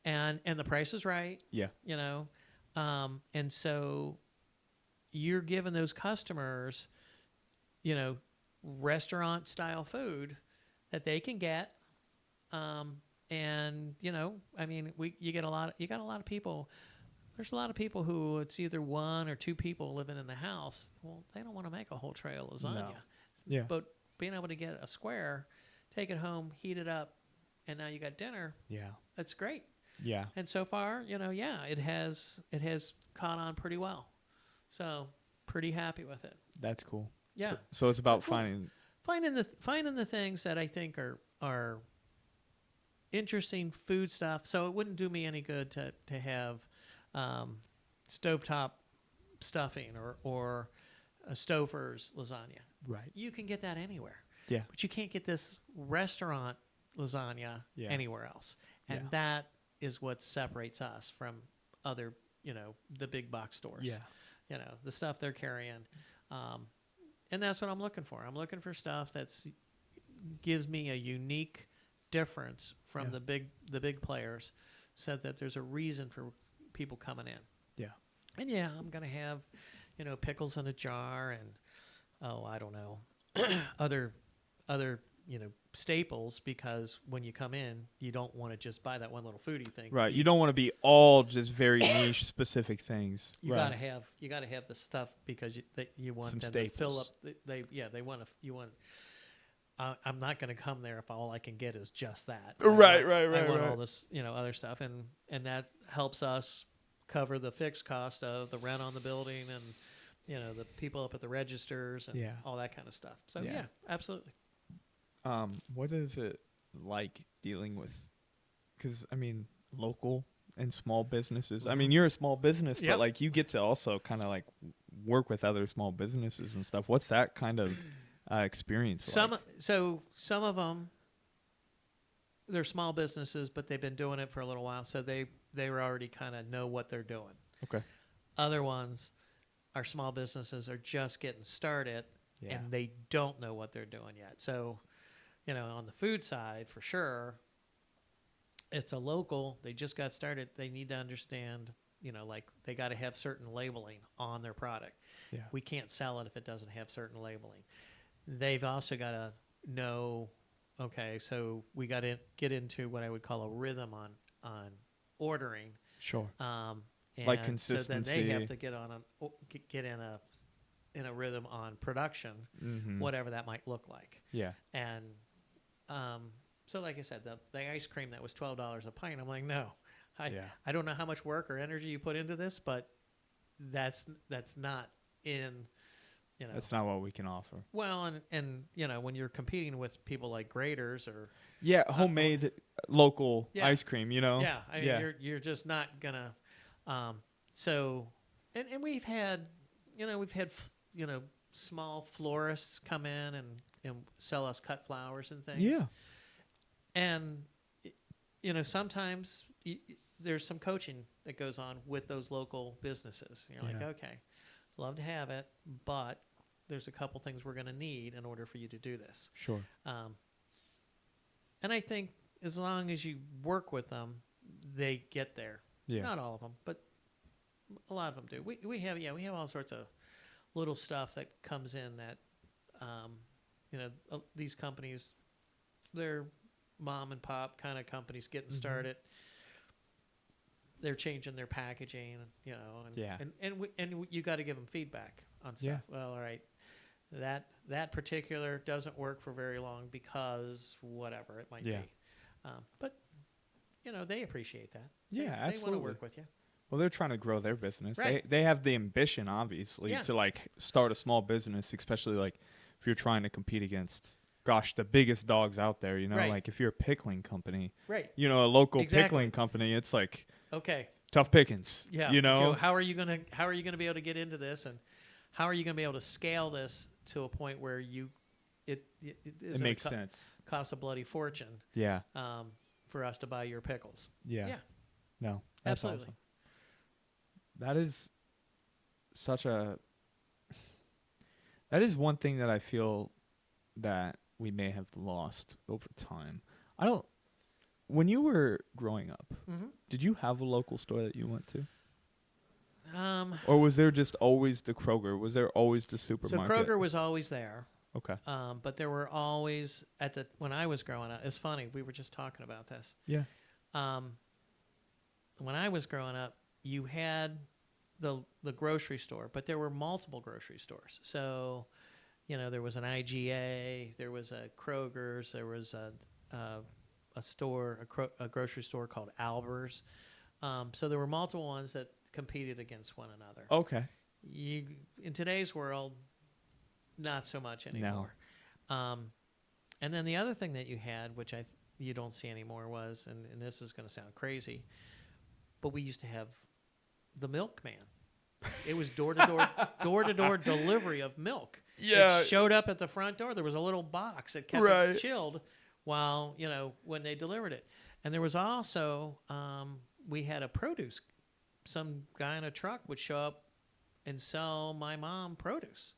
and the price is right. Yeah. You know, and so you're giving those customers, you know, restaurant style food that they can get. And you know, I mean, you got a lot of people. There's a lot of people who it's either one or two people living in the house. Well, they don't want to make a whole tray of lasagna. No. Yeah. But being able to get a square, take it home, heat it up, and now you got dinner. Yeah. That's great. Yeah. And so far, you know, yeah, it has caught on pretty well. So pretty happy with it. That's cool. Yeah. So it's about Cool. finding finding the things that I think are interesting food stuff. So it wouldn't do me any good to have stovetop stuffing or a Stouffer's lasagna. right. You can get that anywhere. Yeah. But you can't get this restaurant lasagna Yeah. anywhere else. And Yeah. that is what separates us from other, you know, the big box stores. Yeah. You know, the stuff they're carrying. And that's what I'm looking for. I'm looking for stuff that's gives me a unique difference from Yeah. the big players, so that there's a reason for people coming in. Yeah. And yeah, I'm gonna have, you know, pickles in a jar and I don't know, other you know, staples, because when you come in, you don't want to just buy that one little foodie thing. Right. You don't want to be all just very niche specific things. You right. gotta have the stuff because you want Some them to fill up. staples. They want to. You want. I'm not going to come there if all I can get is just that. Right, I want right. all this, you know, other stuff, and that helps us cover the fixed cost of the rent on the building and, you know, the people up at the registers and Yeah. all that kind of stuff. So Yeah. yeah, absolutely. What is it like dealing with? Because I mean, local and small businesses. I mean, you're a small business, Yep. but like you get to also kind of like work with other small businesses and stuff. What's that kind of experience like? Some of them, they're small businesses, but they've been doing it for a little while, so they were already kind of know what they're doing. Okay. Other ones are small businesses are just getting started, Yeah. and they don't know what they're doing yet. So, you know, on the food side, for sure, it's a local. They just got started. They need to understand, you know, like they got to have certain labeling on their product. Yeah. We can't sell it if it doesn't have certain labeling. They've also got to know, okay, so we got to get into what I would call a rhythm on ordering. Sure. And Like so then they consistency. have to get in a rhythm on production, Mm-hmm. whatever that might look like. Yeah. And so, like I said, the ice cream that was $12 a pint, I'm like, no, Yeah. I don't know how much work or energy you put into this, but that's not in, you know. That's not what we can offer. Well, and you know, when you're competing with people like Graders or Yeah, homemade local yeah. ice cream, you know? yeah, I mean, yeah. you're just not gonna. So, and we've had, you know, small florists come in and sell us cut flowers and things. Yeah. And, you know, sometimes there's some coaching that goes on with those local businesses. You're like, Yeah. okay, love to have it, but there's a couple things we're going to need in order for you to do this. Sure. And I think as long as you work with them, they get there. Yeah. Not all of them, but a lot of them do. We have all sorts of little stuff that comes in that, you know, these companies, they're mom and pop kind of companies getting Mhm. started. They're changing their packaging, you know, and you got to give them feedback on stuff. Yeah. Well, all right, that particular doesn't work for very long because whatever it might Yeah. be. But you know, they appreciate that. Yeah, They want to absolutely. work with you. Well, they're trying to grow their business. Right. They have the ambition, obviously, Yeah. to like start a small business, especially like if you're trying to compete against, gosh, the biggest dogs out there. You know, Right. like if you're a pickling company, Right. you know, a local Exactly. pickling company, it's like Okay. tough pickings. Yeah. You know, How are you gonna be able to get into this, and how are you gonna be able to scale this to a point where it it makes sense. costs a bloody fortune Yeah. for us to buy your pickles? Yeah. Yeah. No, that's Absolutely. awesome. That is such a. That is one thing that I feel that we may have lost over time. I don't. When you were growing up, Mm-hmm. did you have a local store that you went to? Um, Or was there just always the Kroger? Was there always the so supermarket? Kroger was always there, Okay. but there were always when I was growing up. It's funny, we were just talking about this. Yeah. When I was growing up, you had the grocery store, but there were multiple grocery stores. So, there was an IGA, there was a Kroger's, there was a grocery store called Alber's. So there were multiple ones that competed against one another. Okay. In today's world, not so much anymore. No. And then the other thing that you had, which you don't see anymore, was, and this is going to sound crazy, but we used to have the milkman. It was door-to-door delivery of milk. Yeah. It showed up at the front door. There was a little box that kept it chilled while, when they delivered it. And there was also, we had a produce. Some guy in a truck would show up and sell my mom produce.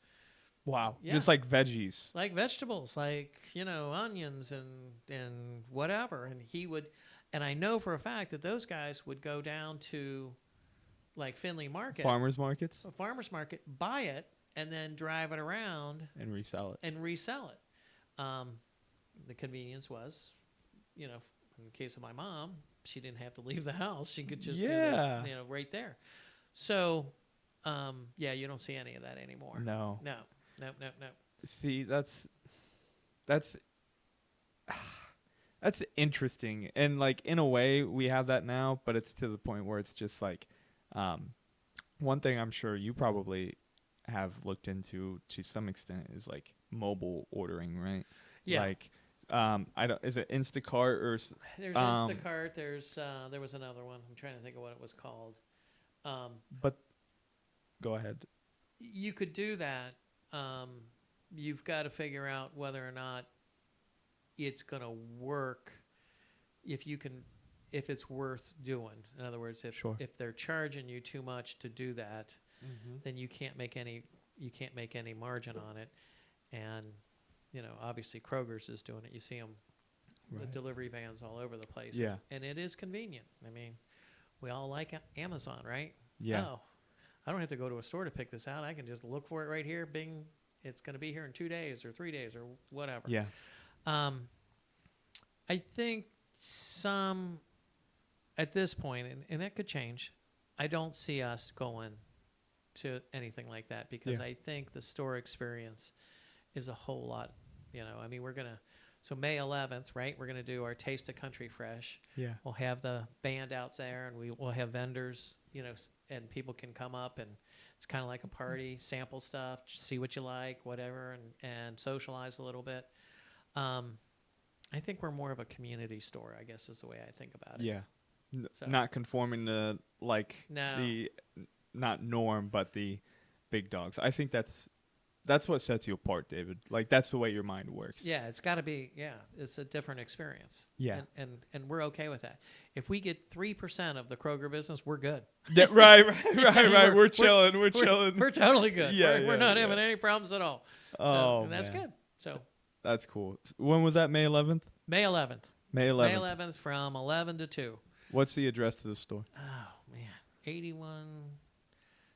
Wow. Yeah. Just like veggies. Like vegetables, like, onions and whatever. And he would, and I know for a fact that those guys would go down to like Findlay Market. Farmers markets. A farmer's market, buy it, and then drive it around. And resell it. The convenience was, in the case of my mom, she didn't have to leave the house. She could just, right there. So, you don't see any of that anymore. No. No. See, that's interesting. And like in a way we have that now, but it's to the point where it's just like one thing I'm sure you probably have looked into to some extent is like mobile ordering, right? Yeah. Like is it Instacart or there's Instacart, there was another one. I'm trying to think of what it was called. But go ahead. You could do that. You've got to figure out whether or not it's going to work, if it's worth doing. In other words, if they're charging you too much to do that, then you can't make any margin on it. And obviously Kroger's is doing it. You see them, the delivery vans all over the place. Yeah. And it is convenient. I mean, we all like Amazon, right? Yeah. Oh, I don't have to go to a store to pick this out. I can just look for it right here. Bing, it's going to be here in 2 days or 3 days or whatever. Yeah. I think at this point, and that could change, I don't see us going to anything like that because I think the store experience is a whole lot, I mean, so May 11th, right? We're going to do our Taste of Country Fresh. Yeah. We'll have the band out there, and we'll have vendors, and people can come up, and it's kind of like a party, sample stuff, see what you like, whatever, and socialize a little bit. I think we're more of a community store, I guess is the way I think about it. Yeah. So. Not conforming to the not norm, but the big dogs. I think that's what sets you apart, David. Like that's the way your mind works. Yeah, it's got to be. Yeah, it's a different experience. Yeah, and we're okay with that. If we get 3% of the Kroger business, we're good. Yeah, right. We're chilling. We're chilling. We're totally good. Yeah, we're not having any problems at all. And that's good. So that's cool. When was that? May 11th. May 11th. May 11th. May 11th from 11 to 2. What's the address to the store? Oh man, 81.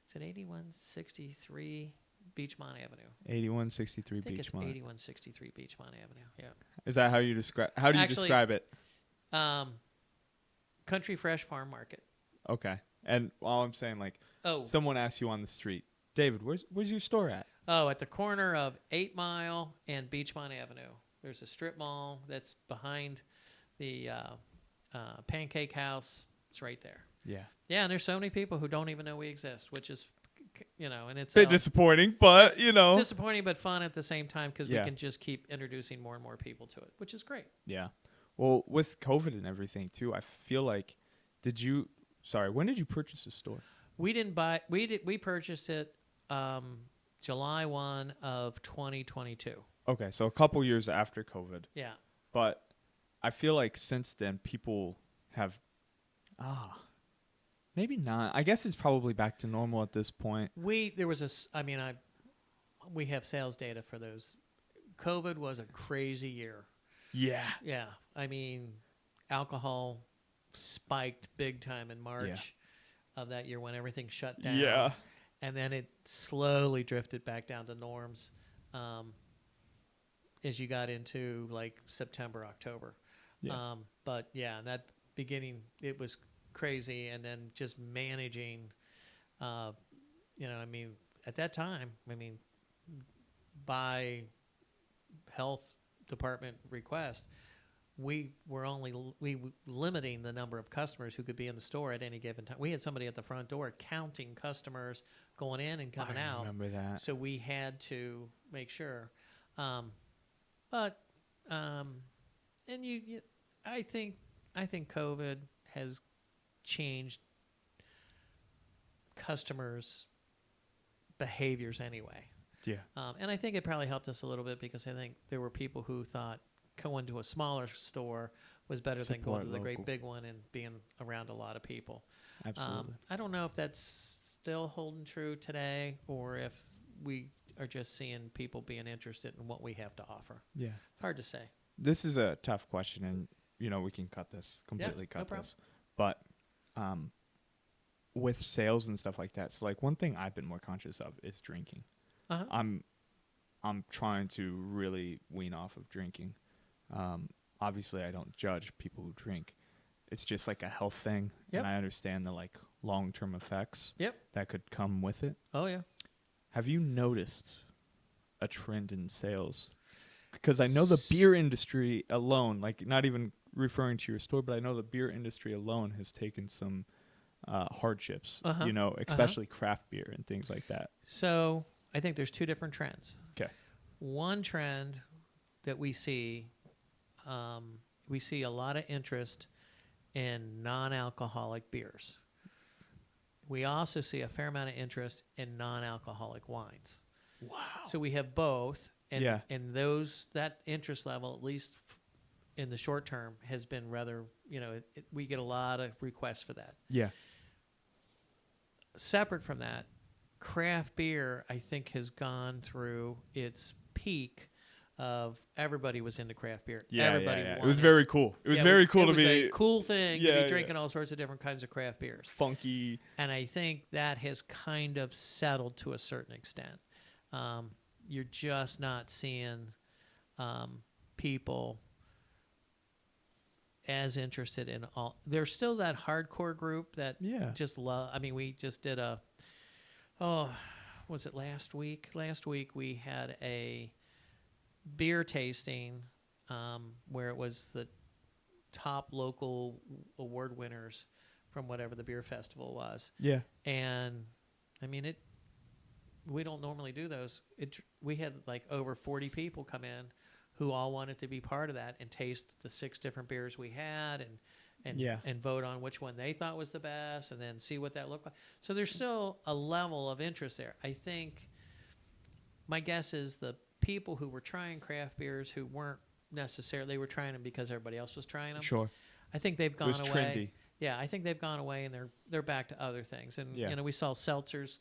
Is it 8163 Beachmont Avenue? 8163 Beachmont. It's 8163 Beachmont Avenue. Yeah. Is that how you describe? How do you describe it? Country Fresh Farm Market. Okay. And all I'm saying, someone asks you on the street, David, where's your store at? Oh, at the corner of 8 Mile and Beachmont Avenue. There's a strip mall that's behind the Pancake House. It's right there. Yeah. Yeah, and there's so many people who don't even know we exist, which is, and it's Bit disappointing, but disappointing but fun at the same time because we Yeah. can just keep introducing more and more people to it, which is great. Yeah. Well, with COVID and everything too, I feel like, when did you purchase the store? We didn't buy. We purchased it July 1 of 2022. Okay, so a couple years after COVID. Yeah. But I feel like since then people have maybe not. I guess it's probably back to normal at this point. We have sales data for those. COVID was a crazy year. Yeah. Yeah. I mean, alcohol spiked big time in March of that year when everything shut down. Yeah. And then it slowly drifted back down to norms as you got into like September, October. Yeah. But yeah, that beginning, it was crazy. And then just managing, at that time, by health department request, we were limiting the number of customers who could be in the store at any given time. We had somebody at the front door counting customers going in and coming out. I remember that. So we had to make sure. And I think COVID has changed customers' behaviors anyway. Yeah. And I think it probably helped us a little bit because I think there were people who thought going to a smaller store was better than going to the great big one and being around a lot of people. Absolutely. I don't know if that's still holding true today or if we are just seeing people being interested in what we have to offer. Yeah. Hard to say. This is a tough question, and we can cut this completely. No problem. This, but with sales and stuff like that. So like one thing I've been more conscious of is drinking. Uh-huh. I'm trying to really wean off of drinking. Obviously, I don't judge people who drink. It's just like a health thing, and I understand the like long-term effects that could come with it. Oh yeah. Have you noticed a trend in sales? Because I know the beer industry alone, like not even referring to your store, but I know the beer industry alone has taken some hardships, especially craft beer and things like that. So I think there's two different trends. Okay. One trend that we see a lot of interest in non-alcoholic beers. We also see a fair amount of interest in non-alcoholic wines. Wow. So we have both, and that interest level, at least in the short term, has been rather, we get a lot of requests for that. Yeah. Separate from that, craft beer, I think, has gone through its peak of everybody was into craft beer. Everybody wanted. It was very cool. It was very cool to be. It was a cool thing to be drinking all sorts of different kinds of craft beers. Funky. And I think that has kind of settled to a certain extent. You're just not seeing people as interested in all. There's still that hardcore group that just love. I mean, we just did was it last week? Last week we had a beer tasting where it was the top local award winners from whatever the beer festival was. Yeah. And I mean, we don't normally do those. We had like over 40 people come in who all wanted to be part of that and taste the 6 different beers we had and vote on which one they thought was the best and then see what that looked like. So there's still a level of interest there. I think my guess is the people who were trying craft beers who weren't necessarily, they were trying them because everybody else was trying them. Sure. I think they've gone away. It was trendy. Yeah, I think they've gone away and they're back to other things. And we saw seltzers,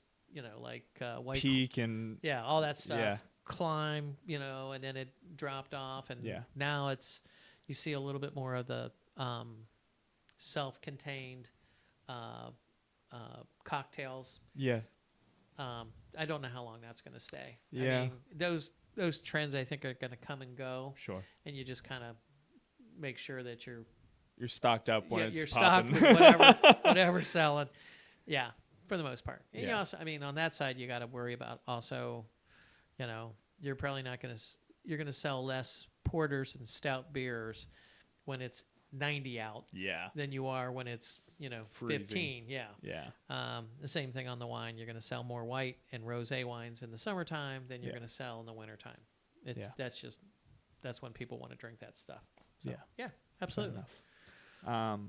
like White Peak and all that stuff. Yeah. Climb, and then it dropped off, and now you see a little bit more of the self-contained cocktails. Yeah. I don't know how long that's going to stay. Yeah. I mean, those trends I think are going to come and go. Sure. And you just kind of make sure that you're stocked up when you're it's popping. stocked with whatever's selling. Yeah, for the most part. And Yeah. you also, on that side, you got to worry about also, you're probably not going to you're going to sell less porters and stout beers when it's 90 out Yeah. than you are when it's Freezing. 15. Yeah. Yeah. The same thing on the wine. You're going to sell more white and rosé wines in the summertime than you're Yeah. going to sell in the wintertime. Yeah. That's when people want to drink that stuff. So, Yeah. Yeah, absolutely. Fair enough.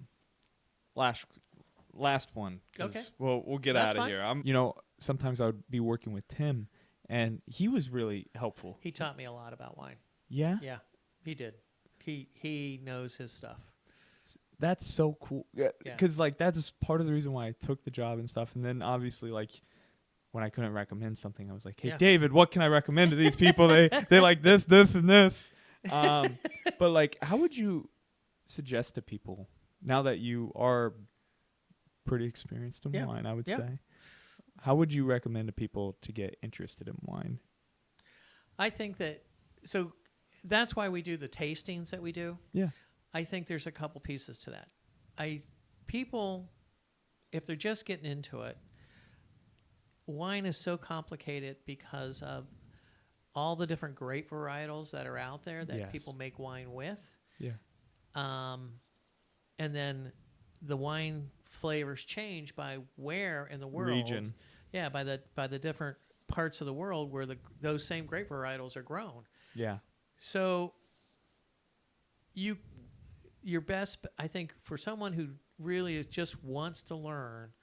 Last one. 'Cause Okay. We'll get That's out of fine. here. Sometimes I would be working with Tim, and he was really helpful. He taught me a lot about wine. Yeah. Yeah, he did. He knows his stuff. That's so cool. Yeah. Yeah. Because that's part of the reason why I took the job and stuff. And then obviously when I couldn't recommend something, I was like, hey, Yeah. David, what can I recommend to these people? They like this, and this. But how would you suggest to people now that you are pretty experienced in Yeah. wine, I would Yeah. say, how would you recommend to people to get interested in wine? I think that's why we do the tastings that we do. Yeah. I think there's a couple pieces to that. People, if they're just getting into it, wine is so complicated because of all the different grape varietals that are out there that Yes. people make wine with. Yeah. And then the wine flavors change by where in the world. Region. Yeah, by the different parts of the world where those same grape varietals are grown. Yeah. So your best, I think, for someone who really just wants to learn,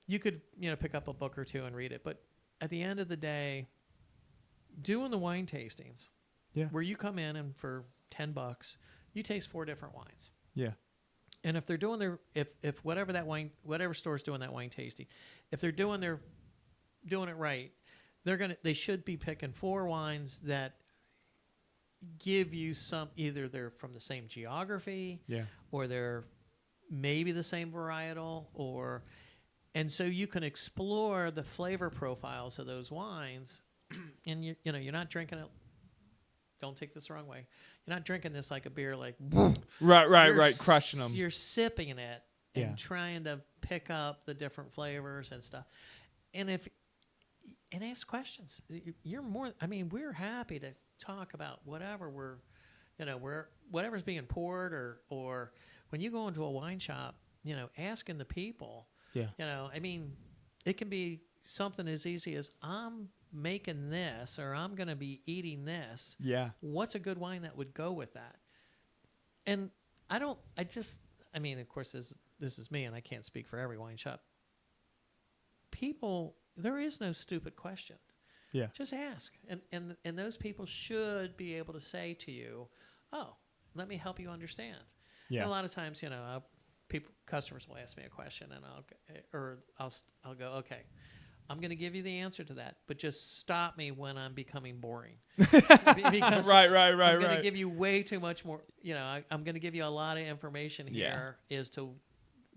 you could pick up a book or two and read it. But at the end of the day, doing the wine tastings, Yeah. where you come in and for $10 you taste 4 different wines. Yeah. And if they're doing if whatever store's doing that wine tasting, if they're doing it right, they should be picking 4 wines that give you either they're from the same geography, Yeah. or they're maybe the same varietal, and so you can explore the flavor profiles of those wines, and you're not drinking it. Don't take this the wrong way. You're not drinking this like a beer, like Right, crushing them. You're sipping it and Yeah. trying to pick up the different flavors and stuff, and ask questions. You're more. I mean, we're happy to talk about whatever whatever's being poured, or when you go into a wine shop, asking the people. Yeah. I mean, it can be something as easy as I'm making this, or I'm going to be eating this. Yeah. What's a good wine that would go with that? And of course, this is me, and I can't speak for every wine shop. People, there is no stupid question. Yeah. Just ask. And those people should be able to say to you, oh, let me help you understand. Yeah. And a lot of times, customers will ask me a question, and I'll go, okay, I'm going to give you the answer to that, but just stop me when I'm becoming boring. Because Right. I'm going to give you way too much more. I'm going to give you a lot of information here as to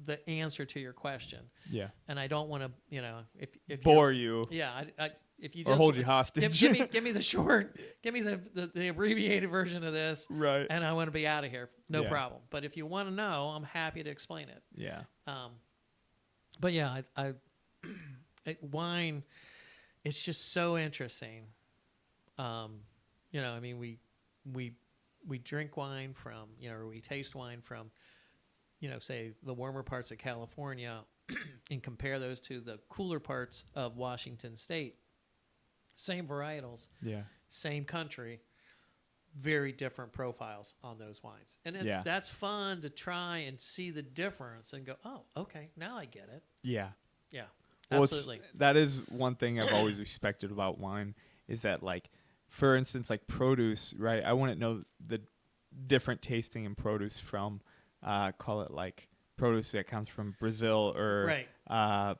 the answer to your question. Yeah. And I don't want to, if Bore you. Yeah, if you Or just hold you hostage. give me the short, give me the abbreviated version of this, Right. and I want to be out of here. No Yeah. problem. But if you want to know, I'm happy to explain it. Yeah. But yeah, wine, it's just so interesting. I mean, we drink wine from, or we taste wine from, say the warmer parts of California, and compare those to the cooler parts of Washington State. Same varietals, Yeah. same country, very different profiles on those wines. And that's fun to try and see the difference and go, oh, okay, now I get it. Yeah. Yeah, Well, absolutely. that is one thing I've always respected about wine is that, for instance, produce, right? I wouldn't know the different tasting in produce from, call it produce that comes from Brazil or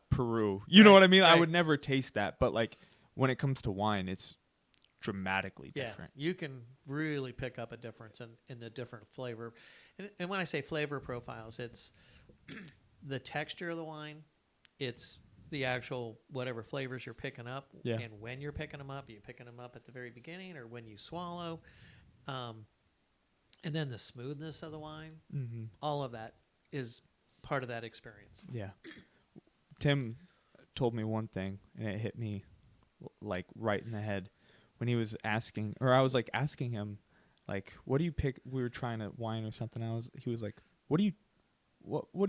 Peru. You know what I mean? Right. I would never taste that. But when it comes to wine, it's dramatically different. You can really pick up a difference in the different flavor. And when I say flavor profiles, it's the texture of the wine. It's the actual whatever flavors you're picking up, and when you're picking them up. Are you picking them up at the very beginning or when you swallow? And then the smoothness of the wine. Mm-hmm. All of that is part of that experience. Yeah. Tim told me one thing, and it hit me right in the head when he was asking, or I was asking him, what do you pick? We were trying a wine or something. He was like, what do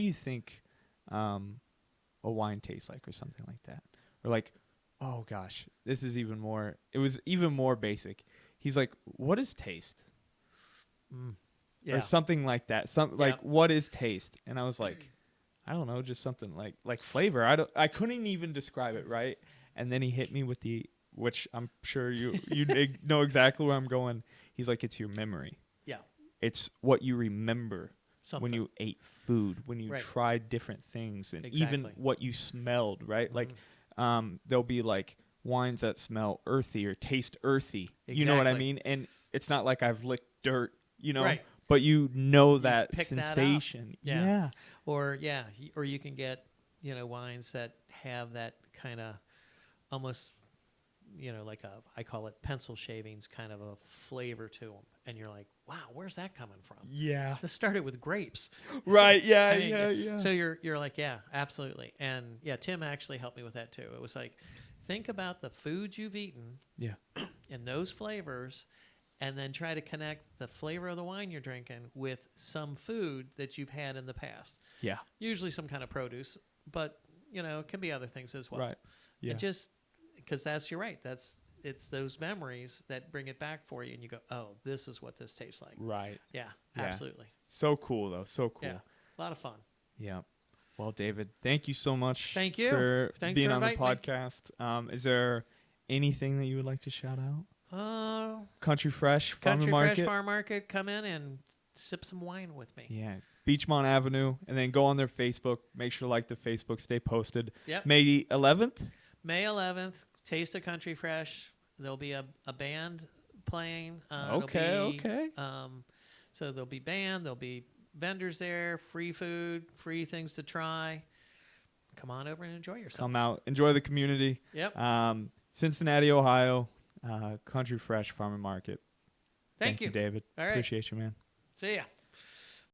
you think a wine tastes like or something like that. Or like, oh gosh, this is even more. It was even more basic. He's like, what is taste? Yeah. Or something like that. Some like, Yep. what is taste? And I was like, I don't know, just something like flavor. I couldn't even describe it, right? And then he hit me with which I'm sure you know exactly where I'm going. He's like, it's your memory. Yeah. It's what you remember Something. when you ate food, when you Right. tried different things, and Exactly. even what you smelled, right? Mhm. Like, there'll be like wines that smell earthy or taste earthy. You know what I Exactly. mean? And it's not like I've licked dirt, Right. but you know You that pick that up. sensation. Yeah. Or you can get, wines that have that kind of almost, like I call it pencil shavings kind of a flavor to them. And you're like, wow, where's that coming from? Yeah. This started with grapes. Right. Yeah. I mean, yeah. So you're like, yeah, absolutely. And yeah, Tim actually helped me with that too. It was like, think about the foods you've eaten Yeah. and those flavors, and then try to connect the flavor of the wine you're drinking with some food that you've had in the past. Yeah. Usually some kind of produce, but it can be other things as well. Right. Yeah. And just because you're right. It's those memories that bring it back for you, and you go, oh, this is what this tastes like. Right. Yeah, Yeah. absolutely. So cool though. So cool. Yeah, a lot of fun. Yeah. Well, David, thank you so much. Thank you. For Thanks being for on the inviting me. podcast. Is there anything that you would like to shout out? Country Fresh Farm Country Market. Fresh Farm Market. Come in and sip some wine with me. Yeah. Beachmont Avenue, and then go on their Facebook. Make sure to like the Facebook. Stay posted. Yep. May 11th. May 11th. Taste of Country Fresh. There'll be a band playing. Okay. So there'll be band. There'll be vendors there. Free food. Free things to try. Come on over and enjoy yourself. Come out, enjoy the community. Yep. Cincinnati, Ohio. Country Fresh Farm and Market. Thank you, David. All right. Appreciate you, man. See ya.